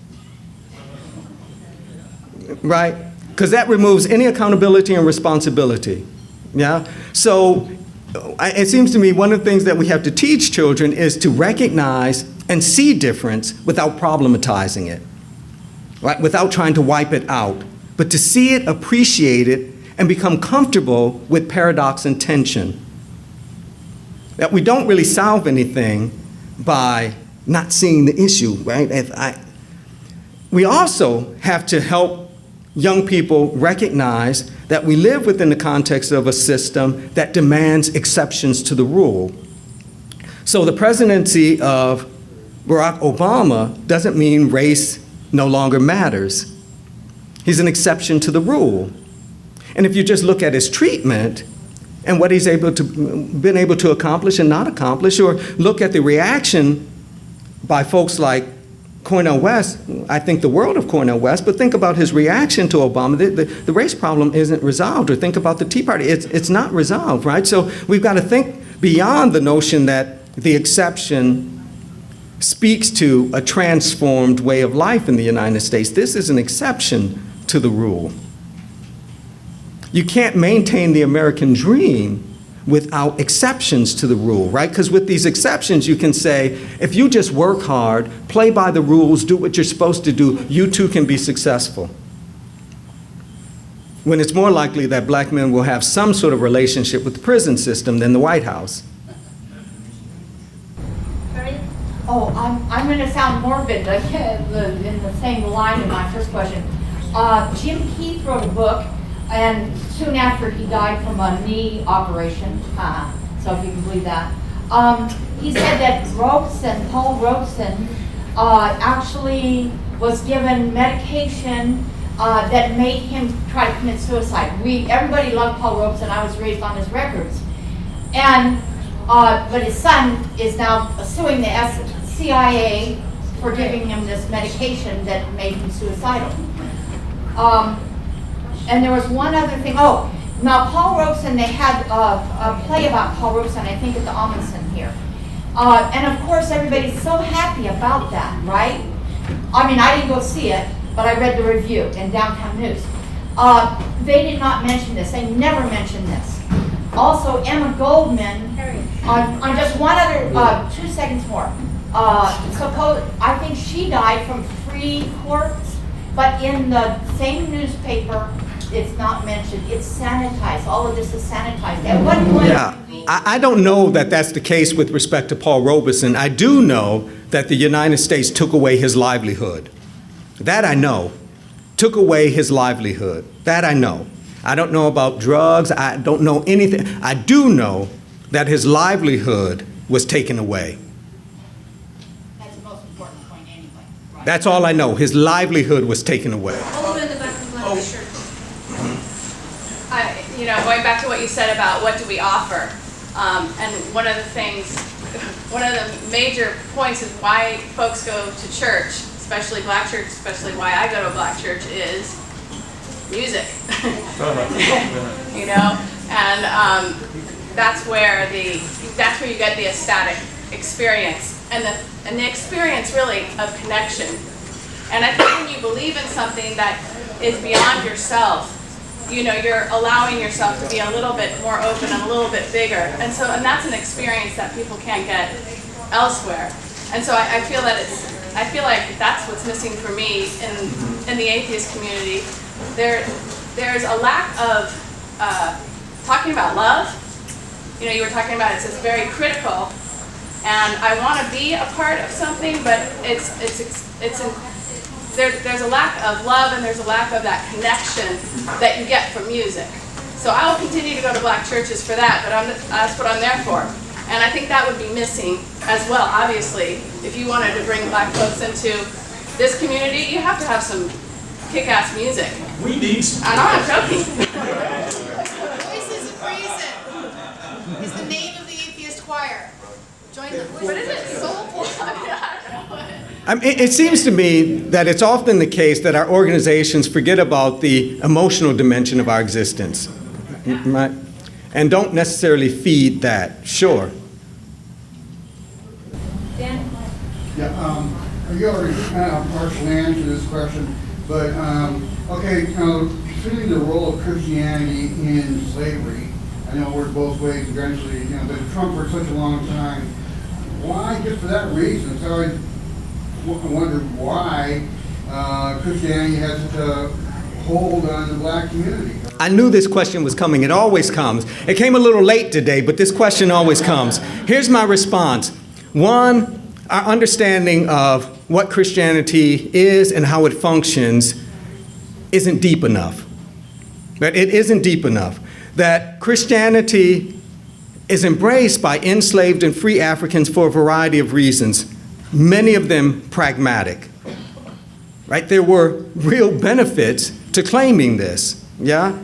Speaker 2: Right? Because that removes any accountability and responsibility. Yeah? So it seems to me one of the things that we have to teach children is to recognize and see difference without problematizing it. Right? Without trying to wipe it out. But to see it, appreciate it, and become comfortable with paradox and tension. That we don't really solve anything by not seeing the issue, right? We also have to help young people recognize that we live within the context of a system that demands exceptions to the rule. So the presidency of Barack Obama doesn't mean race no longer matters. He's an exception to the rule. And if you just look at his treatment and what he's been able to accomplish and not accomplish, or look at the reaction by folks like Cornel West, I think the world of Cornel West, but think about his reaction to Obama. The race problem isn't resolved. Or think about the Tea Party. It's not resolved, right? So we've got to think beyond the notion that the exception speaks to a transformed way of life in the United States. This is an exception to the rule. You can't maintain the American dream without exceptions to the rule, right? Because with these exceptions, you can say, if you just work hard, play by the rules, do what you're supposed to do, you too can be successful. When it's more likely that black men will have some sort of relationship with the prison system than the White House.
Speaker 4: Oh, I'm going to sound morbid, but in the same line of my first question. Jim Keith wrote a book, and soon after he died from a knee operation, so if you can believe that. He said that Paul Robeson, actually was given medication that made him try to commit suicide. Everybody loved Paul Robeson. I was raised on his records. And but his son is now suing the CIA for giving him this medication that made him suicidal. And there was one other thing. Oh, now Paul Robeson, they had a play about Paul Robeson, I think at the Amundsen here. And of course, everybody's so happy about that, right? I mean, I didn't go see it, but I read the review in Downtown News. They did not mention this. They never mentioned this. Also, Emma Goldman, on just one other, 2 seconds more. I think she died from free courts, but in the same newspaper, it's not mentioned. It's sanitized. All of this is sanitized. At what point?
Speaker 2: Yeah, I don't know that that's the case with respect to Paul Robeson. I do know that the United States took away his livelihood. That I know. Took away his livelihood. That I know. I don't know about drugs. I don't know anything. I do know that his livelihood was taken away.
Speaker 4: That's the most important point anyway. Right?
Speaker 2: That's all I know. His livelihood was taken away.
Speaker 10: Going back to what you said about what do we offer, and one of the major points is why folks go to church, especially black church, especially why I go to a black church, is music. And that's where you get the ecstatic experience, and the experience really of connection. And I think when you believe in something that is beyond yourself, you're allowing yourself to be a little bit more open and a little bit bigger. And that's an experience that people can't get elsewhere. And so I feel like that's what's missing for me in the atheist community. There's a lack of talking about love. You were talking about it's very critical, and I want to be a part of something, but there's a lack of love, and there's a lack of that connection that you get from music. So I will continue to go to black churches for that, but that's what I'm there for. And I think that would be missing as well. Obviously, if you wanted to bring black folks into this community, you have to have some kick-ass music.
Speaker 3: We need some.
Speaker 10: And I'm not joking.
Speaker 9: Voices of Reason is the name of the atheist choir. Join the
Speaker 10: But is it soulful?
Speaker 2: It seems to me that it's often the case that our organizations forget about the emotional dimension of our existence, right? And don't necessarily feed that. Sure.
Speaker 4: Dan?
Speaker 11: Yeah, you already kind of partially answered this question, but considering the role of Christianity in slavery, I know it worked both ways eventually, but Trump for such a long time. Why, just for that reason? So I wondered why Christianity has such a hold on the black community.
Speaker 2: I knew this question was coming. It always comes. It came a little late today, but this question always comes. Here's my response. One, our understanding of what Christianity is and how it functions isn't deep enough. That it isn't deep enough. That Christianity is embraced by enslaved and free Africans for a variety of reasons, many of them pragmatic. right? There were real benefits to claiming this, yeah?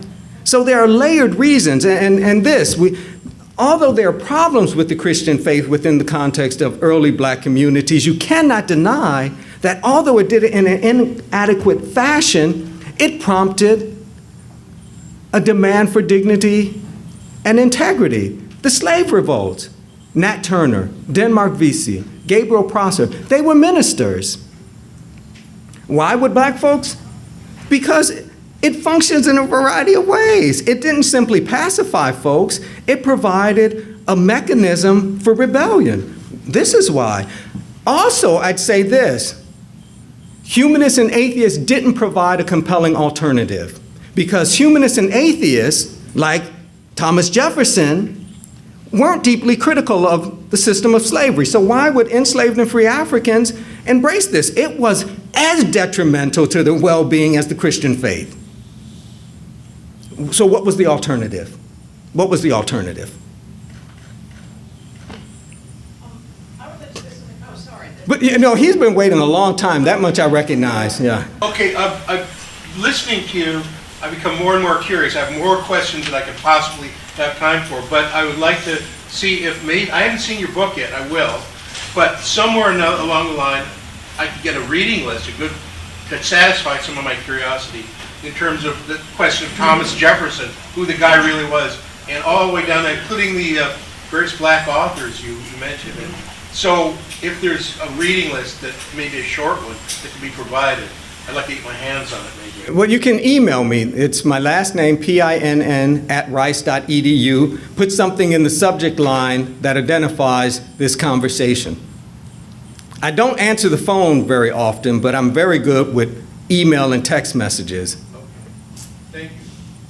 Speaker 2: So there are layered reasons, and although there are problems with the Christian faith within the context of early black communities, you cannot deny that although it did it in an inadequate fashion, it prompted a demand for dignity and integrity. The slave revolts, Nat Turner, Denmark Vesey, Gabriel Prosser, they were ministers. Why would black folks? Because it functions in a variety of ways. It didn't simply pacify folks, it provided a mechanism for rebellion. This is why. Also, I'd say this, humanists and atheists didn't provide a compelling alternative, because humanists and atheists, like Thomas Jefferson, weren't deeply critical of the system of slavery. So why would enslaved and free Africans embrace this? It was as detrimental to their well-being as the Christian faith. So what was the alternative? What was the alternative? But you know, he's been waiting a long time. That much I recognize, yeah.
Speaker 12: Okay, I'm listening to you. I become more and more curious. I have more questions than I could possibly have time for, but I would like to see if maybe, I haven't seen your book yet, I will, but somewhere along the line, I could get a reading list, that satisfied some of my curiosity in terms of the question of Thomas Jefferson, who the guy really was, and all the way down there, including the various black authors you mentioned. And so if there's a reading list that maybe a short one that can be provided, I'd like to get my hands on it maybe.
Speaker 2: Well, you can email me. It's my last name, Pinn, @rice.edu. Put something in the subject line that identifies this conversation. I don't answer the phone very often, but I'm very good with email and text messages.
Speaker 12: Okay. Thank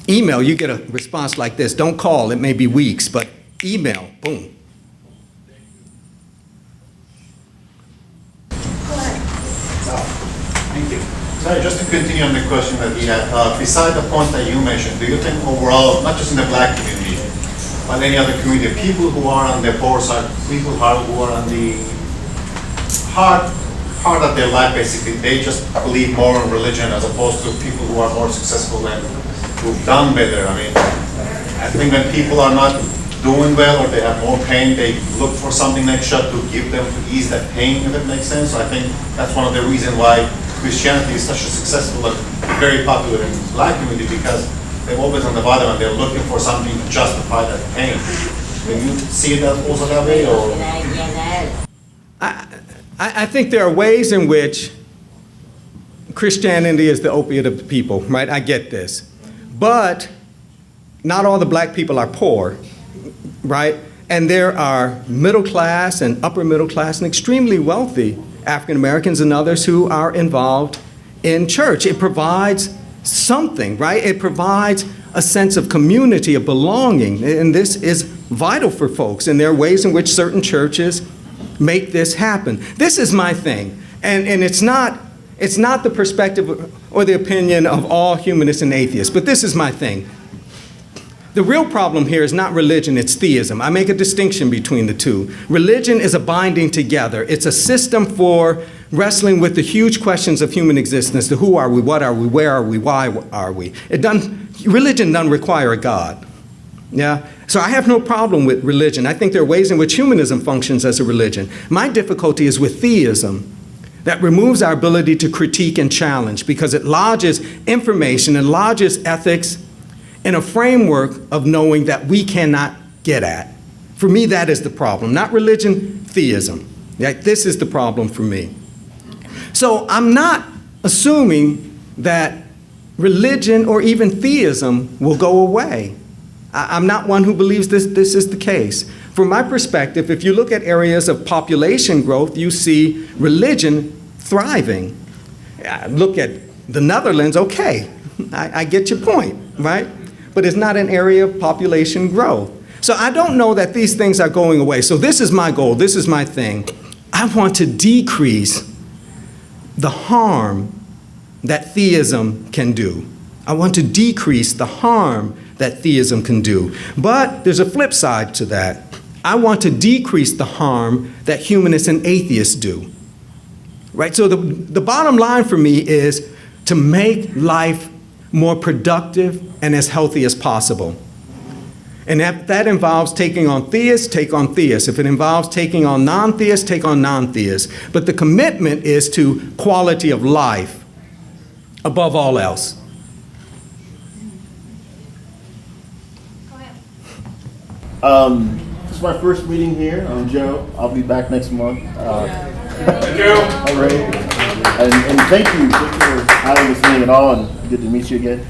Speaker 12: you.
Speaker 2: Email, you get a response like this. Don't call, it may be weeks, but email, boom.
Speaker 13: Thank you. Sorry, just to continue on the question that he had, beside the point that you mentioned, do you think overall, not just in the black community, but any other community, people who are on the poor side, people who are on the hard part of their life, basically, they just believe more in religion as opposed to people who are more successful and who've done better? I mean, I think when people are not doing well or they have more pain, they look for something extra to give them to ease that pain, if it makes sense. So I think that's one of the reasons why Christianity is such a successful and very popular in the black community, because they're always on the bottom and they're looking for something to justify that pain. Can you see that also that way? Or?
Speaker 2: I think there are ways in which Christianity is the opiate of the people, right? I get this. But not all the black people are poor, right? And there are middle class and upper middle class and extremely wealthy African Americans and others who are involved in church. It provides something, right? It provides a sense of community, of belonging, and this is vital for folks. And there are ways in which certain churches make this happen. This is my thing, and it's not the perspective or the opinion of all humanists and atheists, but this is my thing. The real problem here is not religion, it's theism. I make a distinction between the two. Religion is a binding together. It's a system for wrestling with the huge questions of human existence, the who are we, what are we, where are we, why are we. Religion doesn't require a God. Yeah? So I have no problem with religion. I think there are ways in which humanism functions as a religion. My difficulty is with theism, that removes our ability to critique and challenge because it lodges information and lodges ethics in a framework of knowing that we cannot get at. For me, that is the problem. Not religion, theism. This is the problem for me. So I'm not assuming that religion or even theism will go away. I'm not one who believes this is the case. From my perspective, if you look at areas of population growth, you see religion thriving. Look at the Netherlands, okay, I get your point, right? But it's not an area of population growth. So I don't know that these things are going away. So this is my goal, this is my thing. I want to decrease the harm that theism can do. I want to decrease the harm that theism can do. But there's a flip side to that. I want to decrease the harm that humanists and atheists do. right? So the bottom line for me is to make life more productive and as healthy as possible. And that involves taking on theists, take on theists. If it involves taking on non-theists, take on non-theists. But the commitment is to quality of life above all else.
Speaker 14: This is my first meeting here. I'm Joe. I'll be back next month.
Speaker 12: Thank you.
Speaker 14: All right. And thank you for having this meeting at all, and good to meet you again.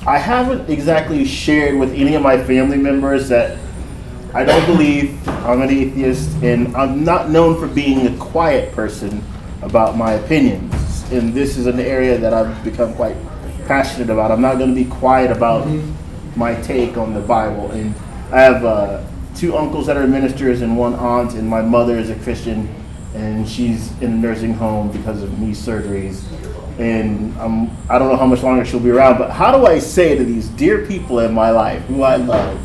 Speaker 14: I haven't exactly shared with any of my family members that I don't believe I'm an atheist, and I'm not known for being a quiet person about my opinions. And this is an area that I've become quite passionate about. I'm not going to be quiet about my take on the Bible. And I have 2 uncles that are ministers and 1 aunt, and my mother is a Christian, and she's in a nursing home because of knee surgeries. And I don't know how much longer she'll be around, but how do I say to these dear people in my life who I love,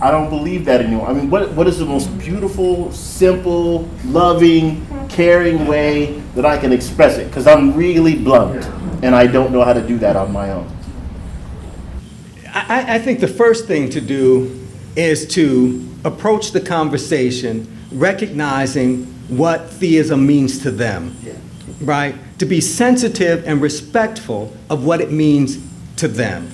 Speaker 14: I don't believe that anymore? I mean, what is the most beautiful, simple, loving, caring way that I can express it? Because I'm really blunt, and I don't know how to do that on my own.
Speaker 2: I think the first thing to do is to approach the conversation recognizing what theism means to them, right? To be sensitive and respectful of what it means to them,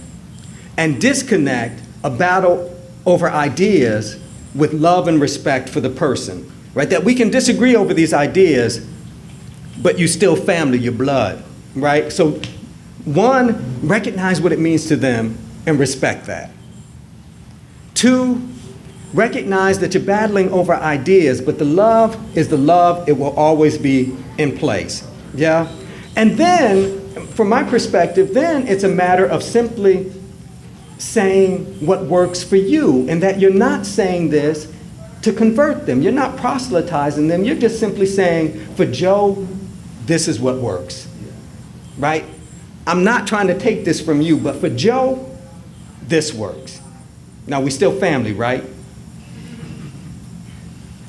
Speaker 2: and disconnect a battle over ideas with love and respect for the person, right? That we can disagree over these ideas, but you still family, your blood, right? So 1, recognize what it means to them and respect that. 2, recognize that you're battling over ideas, but the love is the love. It will always be in place. Yeah? And then, from my perspective, then it's a matter of simply saying what works for you, and that you're not saying this to convert them. You're not proselytizing them. You're just simply saying, for Joe, this is what works. Right? I'm not trying to take this from you, but for Joe, this works. Now, we still family, right?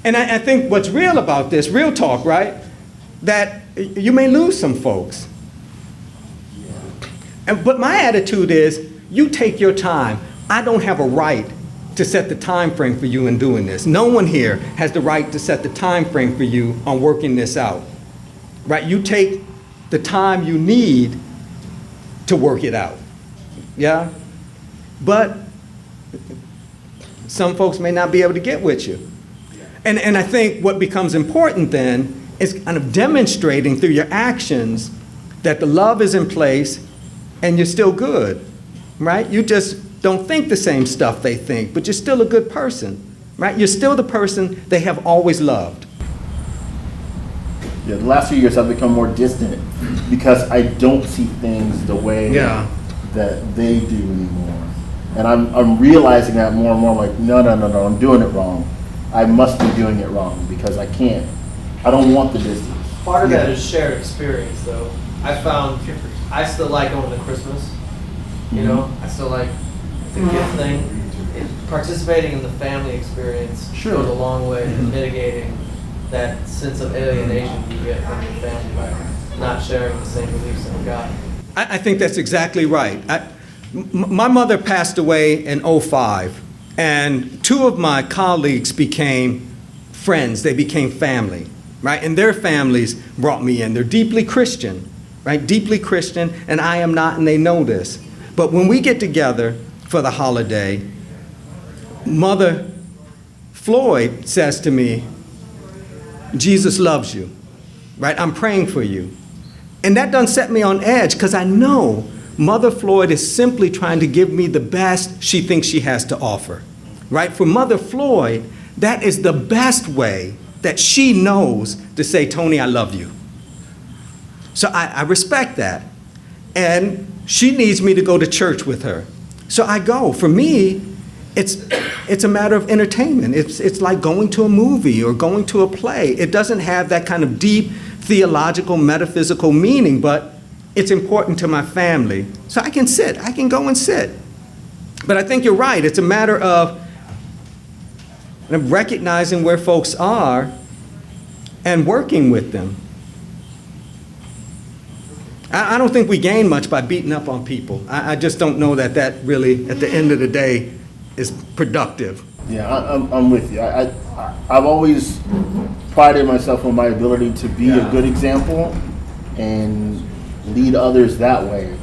Speaker 2: And I think what's real about this, real talk, right, that you may lose some folks. But my attitude is, you take your time. I don't have a right to set the time frame for you in doing this. No one here has the right to set the time frame for you on working this out. Right? You take the time you need to work it out. Yeah? But some folks may not be able to get with you. And I think what becomes important then is kind of demonstrating through your actions that the love is in place and you're still good, right? You just don't think the same stuff they think, but you're still a good person, right? You're still the person they have always loved.
Speaker 14: Yeah, the last few years I've become more distant because I don't see things the way that they do anymore. And I'm realizing that more and more. I'm like, no, I'm doing it wrong. I must be doing it wrong because I can't. I don't want the distance.
Speaker 15: Part of that is shared experience, though. I found I still like going to Christmas. You know, I still like the gift thing. Participating in the family experience goes a long way in mitigating that sense of alienation you get from your family by not sharing the same beliefs in God.
Speaker 2: I think that's exactly right. My mother passed away in 2005, and 2 of my colleagues became friends. They became family, right? And their families brought me in. They're deeply Christian, right? Deeply Christian, and I am not, and they know this. But when we get together for the holiday, Mother Floyd says to me, Jesus loves you, right? I'm praying for you. And that done set me on edge because I know Mother Floyd is simply trying to give me the best she thinks she has to offer, right? For Mother Floyd, that is the best way that she knows to say, Tony, I love you. So I respect that. And she needs me to go to church with her. So I go. For me, it's a matter of entertainment. It's like going to a movie or going to a play. It doesn't have that kind of deep theological, metaphysical meaning, but it's important to my family. So I can sit. I can go and sit. But I think you're right. It's a matter of recognizing where folks are and working with them. I don't think we gain much by beating up on people. I just don't know that that really, at the end of the day, is productive.
Speaker 14: Yeah, I'm with you. I've always prided myself on my ability to be a good example and lead others that way.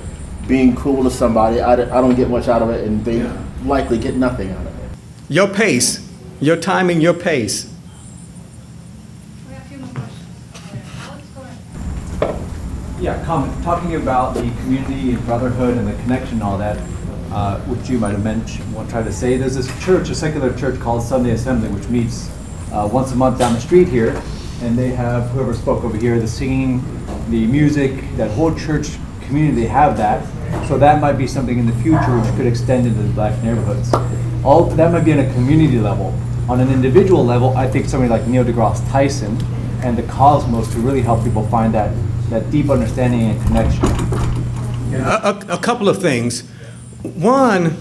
Speaker 14: Being cruel to somebody, I don't get much out of it, and they likely get nothing out of it.
Speaker 2: Your pace, your timing, your pace.
Speaker 16: Yeah, comment. Talking about the community and brotherhood and the connection and all that, which you might have mentioned, tried to say, there's this church, a secular church called Sunday Assembly, which meets once a month down the street here, and they have, whoever spoke over here, the singing, the music, that whole church community, they have that. So that might be something in the future which could extend into the black neighborhoods. All that might be on a community level. On an individual level, I think somebody like Neil deGrasse Tyson and the Cosmos to really help people find that deep understanding and connection.
Speaker 2: A couple of things. One,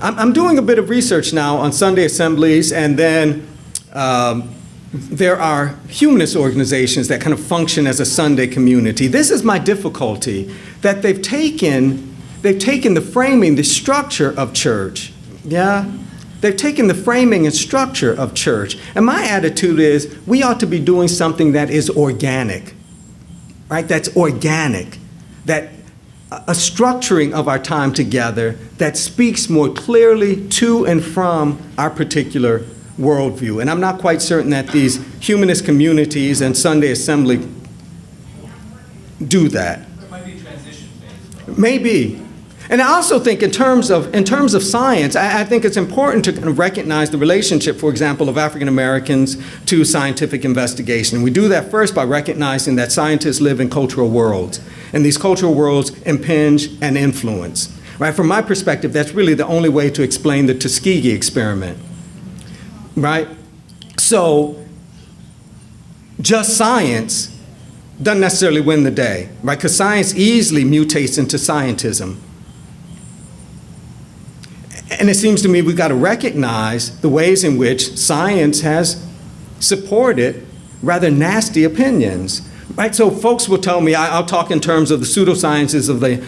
Speaker 2: I'm doing a bit of research now on Sunday assemblies, and then there are humanist organizations that kind of function as a Sunday community. This is my difficulty, that they've taken the framing, the structure of church. Yeah? They've taken the framing and structure of church. And my attitude is we ought to be doing something that is organic. Right? That's organic, that a structuring of our time together that speaks more clearly to and from our particular worldview. And I'm not quite certain that these humanist communities and Sunday Assembly do that.
Speaker 3: There might be a transition phase.
Speaker 2: Maybe. And I also think in terms of science, I think it's important to kind of recognize the relationship, for example, of African Americans to scientific investigation. We do that first by recognizing that scientists live in cultural worlds, and these cultural worlds impinge and influence. Right? From my perspective, that's really the only way to explain the Tuskegee experiment. Right? So just science doesn't necessarily win the day, right? Because science easily mutates into scientism. And it seems to me we've got to recognize the ways in which science has supported rather nasty opinions, right? So folks will tell me, I'll talk in terms of the pseudosciences of the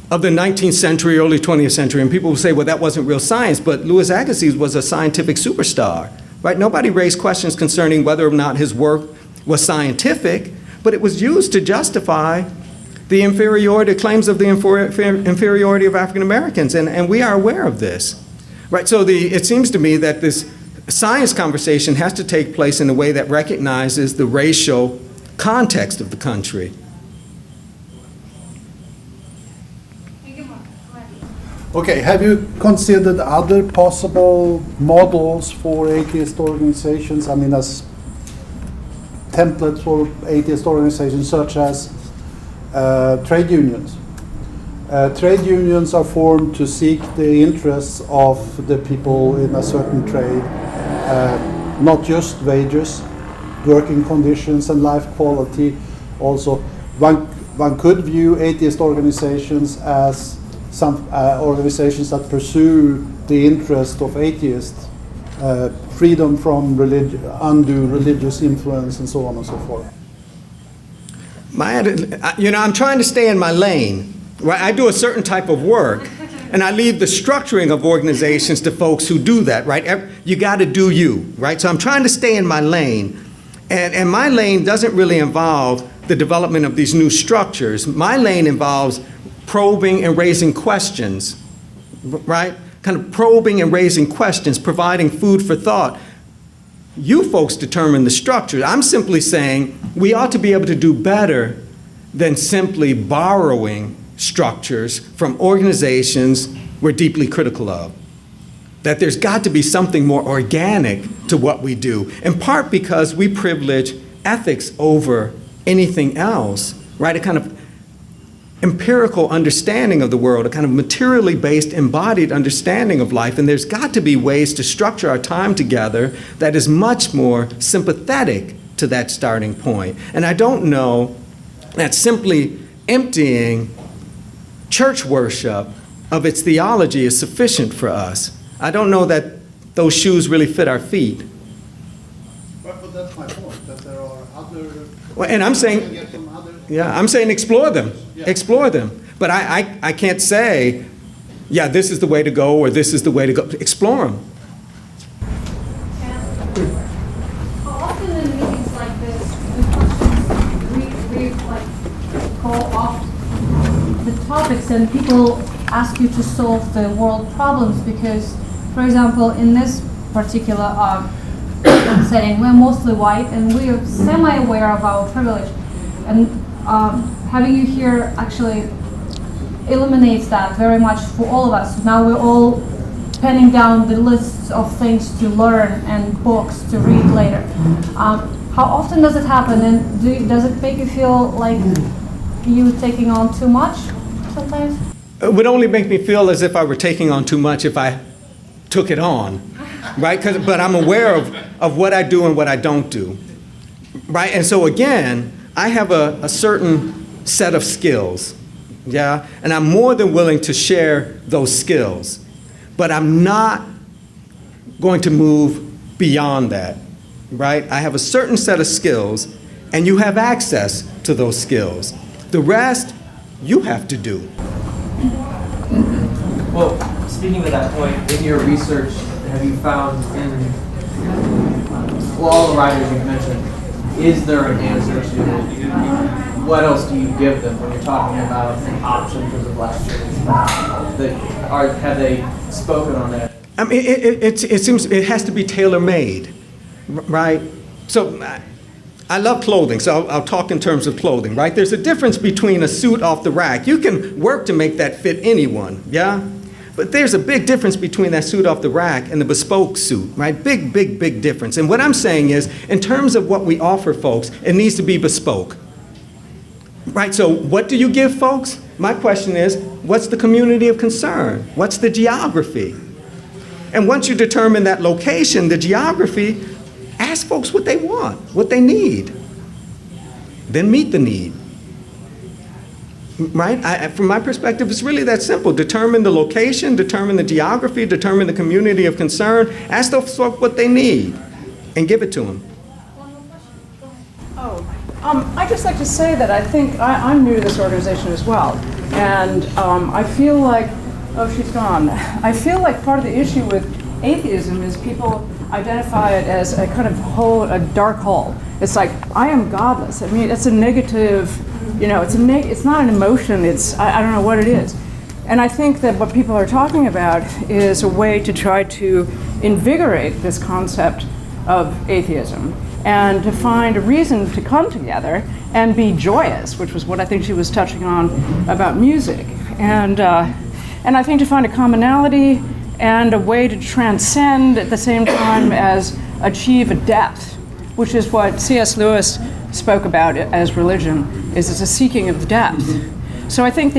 Speaker 2: 19th century, early 20th century, and people will say, well, that wasn't real science, but Louis Agassiz was a scientific superstar, right? Nobody raised questions concerning whether or not his work was scientific, but it was used to justify the inferiority, claims of the inferiority of African Americans, and we are aware of this, right? So it seems to me that this science conversation has to take place in a way that recognizes the racial context of the country.
Speaker 17: Okay, have you considered other possible models for atheist organizations? I mean, as templates for atheist organizations, such as trade unions. Trade unions are formed to seek the interests of the people in a certain trade, not just wages, working conditions and life quality. Also, one could view atheist organizations as some organizations that pursue the interest of atheists, freedom from undue religious influence and so on and so forth.
Speaker 2: I'm trying to stay in my lane, right? I do a certain type of work, and I leave the structuring of organizations to folks who do that, right? You got to do you, right? So I'm trying to stay in my lane, and my lane doesn't really involve the development of these new structures. My lane involves probing and raising questions, right? Kind of probing and raising questions, providing food for thought. You folks determine the structure. I'm simply saying we ought to be able to do better than simply borrowing structures from organizations we're deeply critical of. That there's got to be something more organic to what we do, in part because we privilege ethics over anything else, right? A kind of empirical understanding of the world, a kind of materially based, embodied understanding of life, and there's got to be ways to structure our time together that is much more sympathetic to that starting point. And I don't know that simply emptying church worship of its theology is sufficient for us. I don't know that those shoes really fit our feet.
Speaker 17: But that's my point, that there are other...
Speaker 2: Well, and I'm saying, yeah, I'm saying explore them, explore them. But I can't say, yeah, this is the way to go or this is the way to go. Explore them.
Speaker 1: How often in meetings like this, we like call off the topics and people ask you to solve the world problems because, for example, in this particular setting, we're mostly white and we are semi-aware of our privilege. And having you here actually eliminates that very much for all of us. Now we're all penning down the lists of things to learn and books to read later. How often does it happen, and does it make you feel like you taking on too much sometimes?
Speaker 2: It would only make me feel as if I were taking on too much if I took it on, right? But I'm aware of what I do and what I don't do, right? And so again, I have a certain set of skills, yeah? And I'm more than willing to share those skills, but I'm not going to move beyond that, right? I have a certain set of skills, and you have access to those skills. The rest, you have to do.
Speaker 15: Well, speaking to that point, in your research, have you found in all the writers you've mentioned, is there an answer to what else do you give them when you're talking about an option for the Black church? Have they spoken on that?
Speaker 2: I mean, it seems it has to be tailor-made, right? So I love clothing, so I'll talk in terms of clothing, right? There's a difference between a suit off the rack. You can work to make that fit anyone, yeah? But there's a big difference between that suit off the rack and the bespoke suit, right? Big, big, big difference. And what I'm saying is, in terms of what we offer folks, it needs to be bespoke, right? So what do you give folks? My question is, what's the community of concern? What's the geography? And once you determine that location, the geography, ask folks what they want, what they need. Then meet the need. Right? From my perspective, it's really that simple. Determine the location, determine the geography, determine the community of concern, ask those folks what they need, and give it to them.
Speaker 6: I'd just like to say that I think I'm new to this organization as well. And I feel like, oh, she's gone. I feel like part of the issue with atheism is people identify it as a kind of hole, a dark hole. It's like, I am godless. I mean, it's a negative, you know, it's not an emotion, I don't know what it is. And I think that what people are talking about is a way to try to invigorate this concept of atheism and to find a reason to come together and be joyous, which was what I think she was touching on about music. And I think to find a commonality and a way to transcend at the same time as achieve a depth, which is what C.S. Lewis spoke about it as religion, is it's a seeking of depth. So I think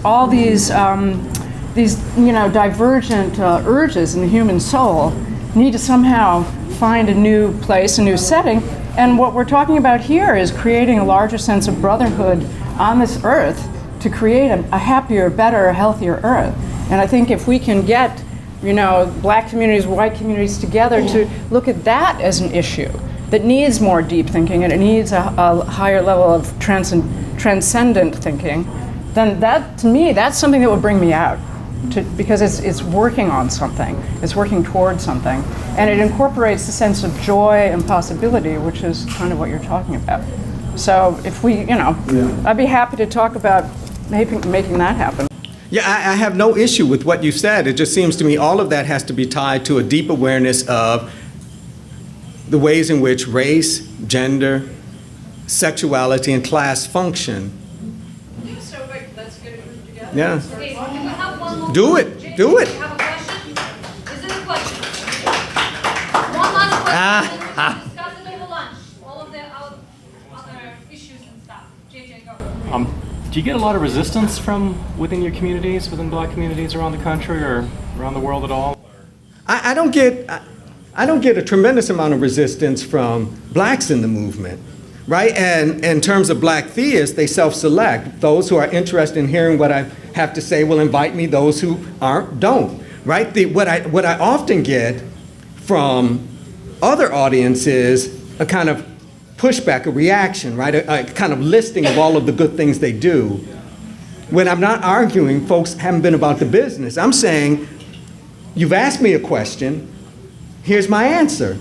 Speaker 6: all these divergent urges in the human soul need to somehow find a new place, a new setting. And what we're talking about here is creating a larger sense of brotherhood on this earth to create a happier, better, healthier earth. And I think if we can get, Black communities, white communities together to look at that as an issue that needs more deep thinking and it needs a higher level of transcendent thinking, then that, to me, that's something that would bring me out. Because it's working on something, it's working towards something, and it incorporates the sense of joy and possibility, which is kind of what you're talking about. So if we, I'd be happy to talk about making that happen.
Speaker 2: Yeah, I have no issue with what you said. It just seems to me all of that has to be tied to a deep awareness of the ways in which race, gender, sexuality, and class function.
Speaker 6: So let's get a group together.
Speaker 2: Yeah.
Speaker 1: Okay, so can we have one more?
Speaker 2: Do it. Do it.
Speaker 1: Have a question? Is it a question? One last question, and then we discuss it over lunch. All of the other issues and stuff. JJ, go.
Speaker 18: Do you get a lot of resistance from within your communities, within Black communities around the country or around the world at all?
Speaker 2: I don't get a tremendous amount of resistance from Blacks in the movement, right? And in terms of Black theists, they self-select. Those who are interested in hearing what I have to say will invite me. Those who aren't, don't, right? What I often get from other audiences a kind of pushback, a reaction, right? A kind of listing of all of the good things they do. When I'm not arguing, folks haven't been about the business. I'm saying, you've asked me a question, here's my answer,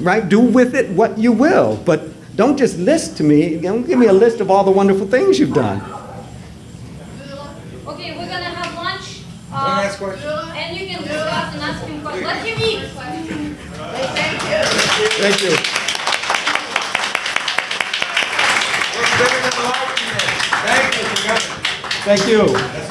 Speaker 2: right? Do with it what you will, but don't just list to me, don't give me a list of all the wonderful things you've done.
Speaker 1: Okay, we're gonna have lunch.
Speaker 12: One last question.
Speaker 1: And you can discuss and ask him questions. Let him eat.
Speaker 2: Thank you.
Speaker 12: We're better than the light today. Thank you for coming.
Speaker 2: Thank you.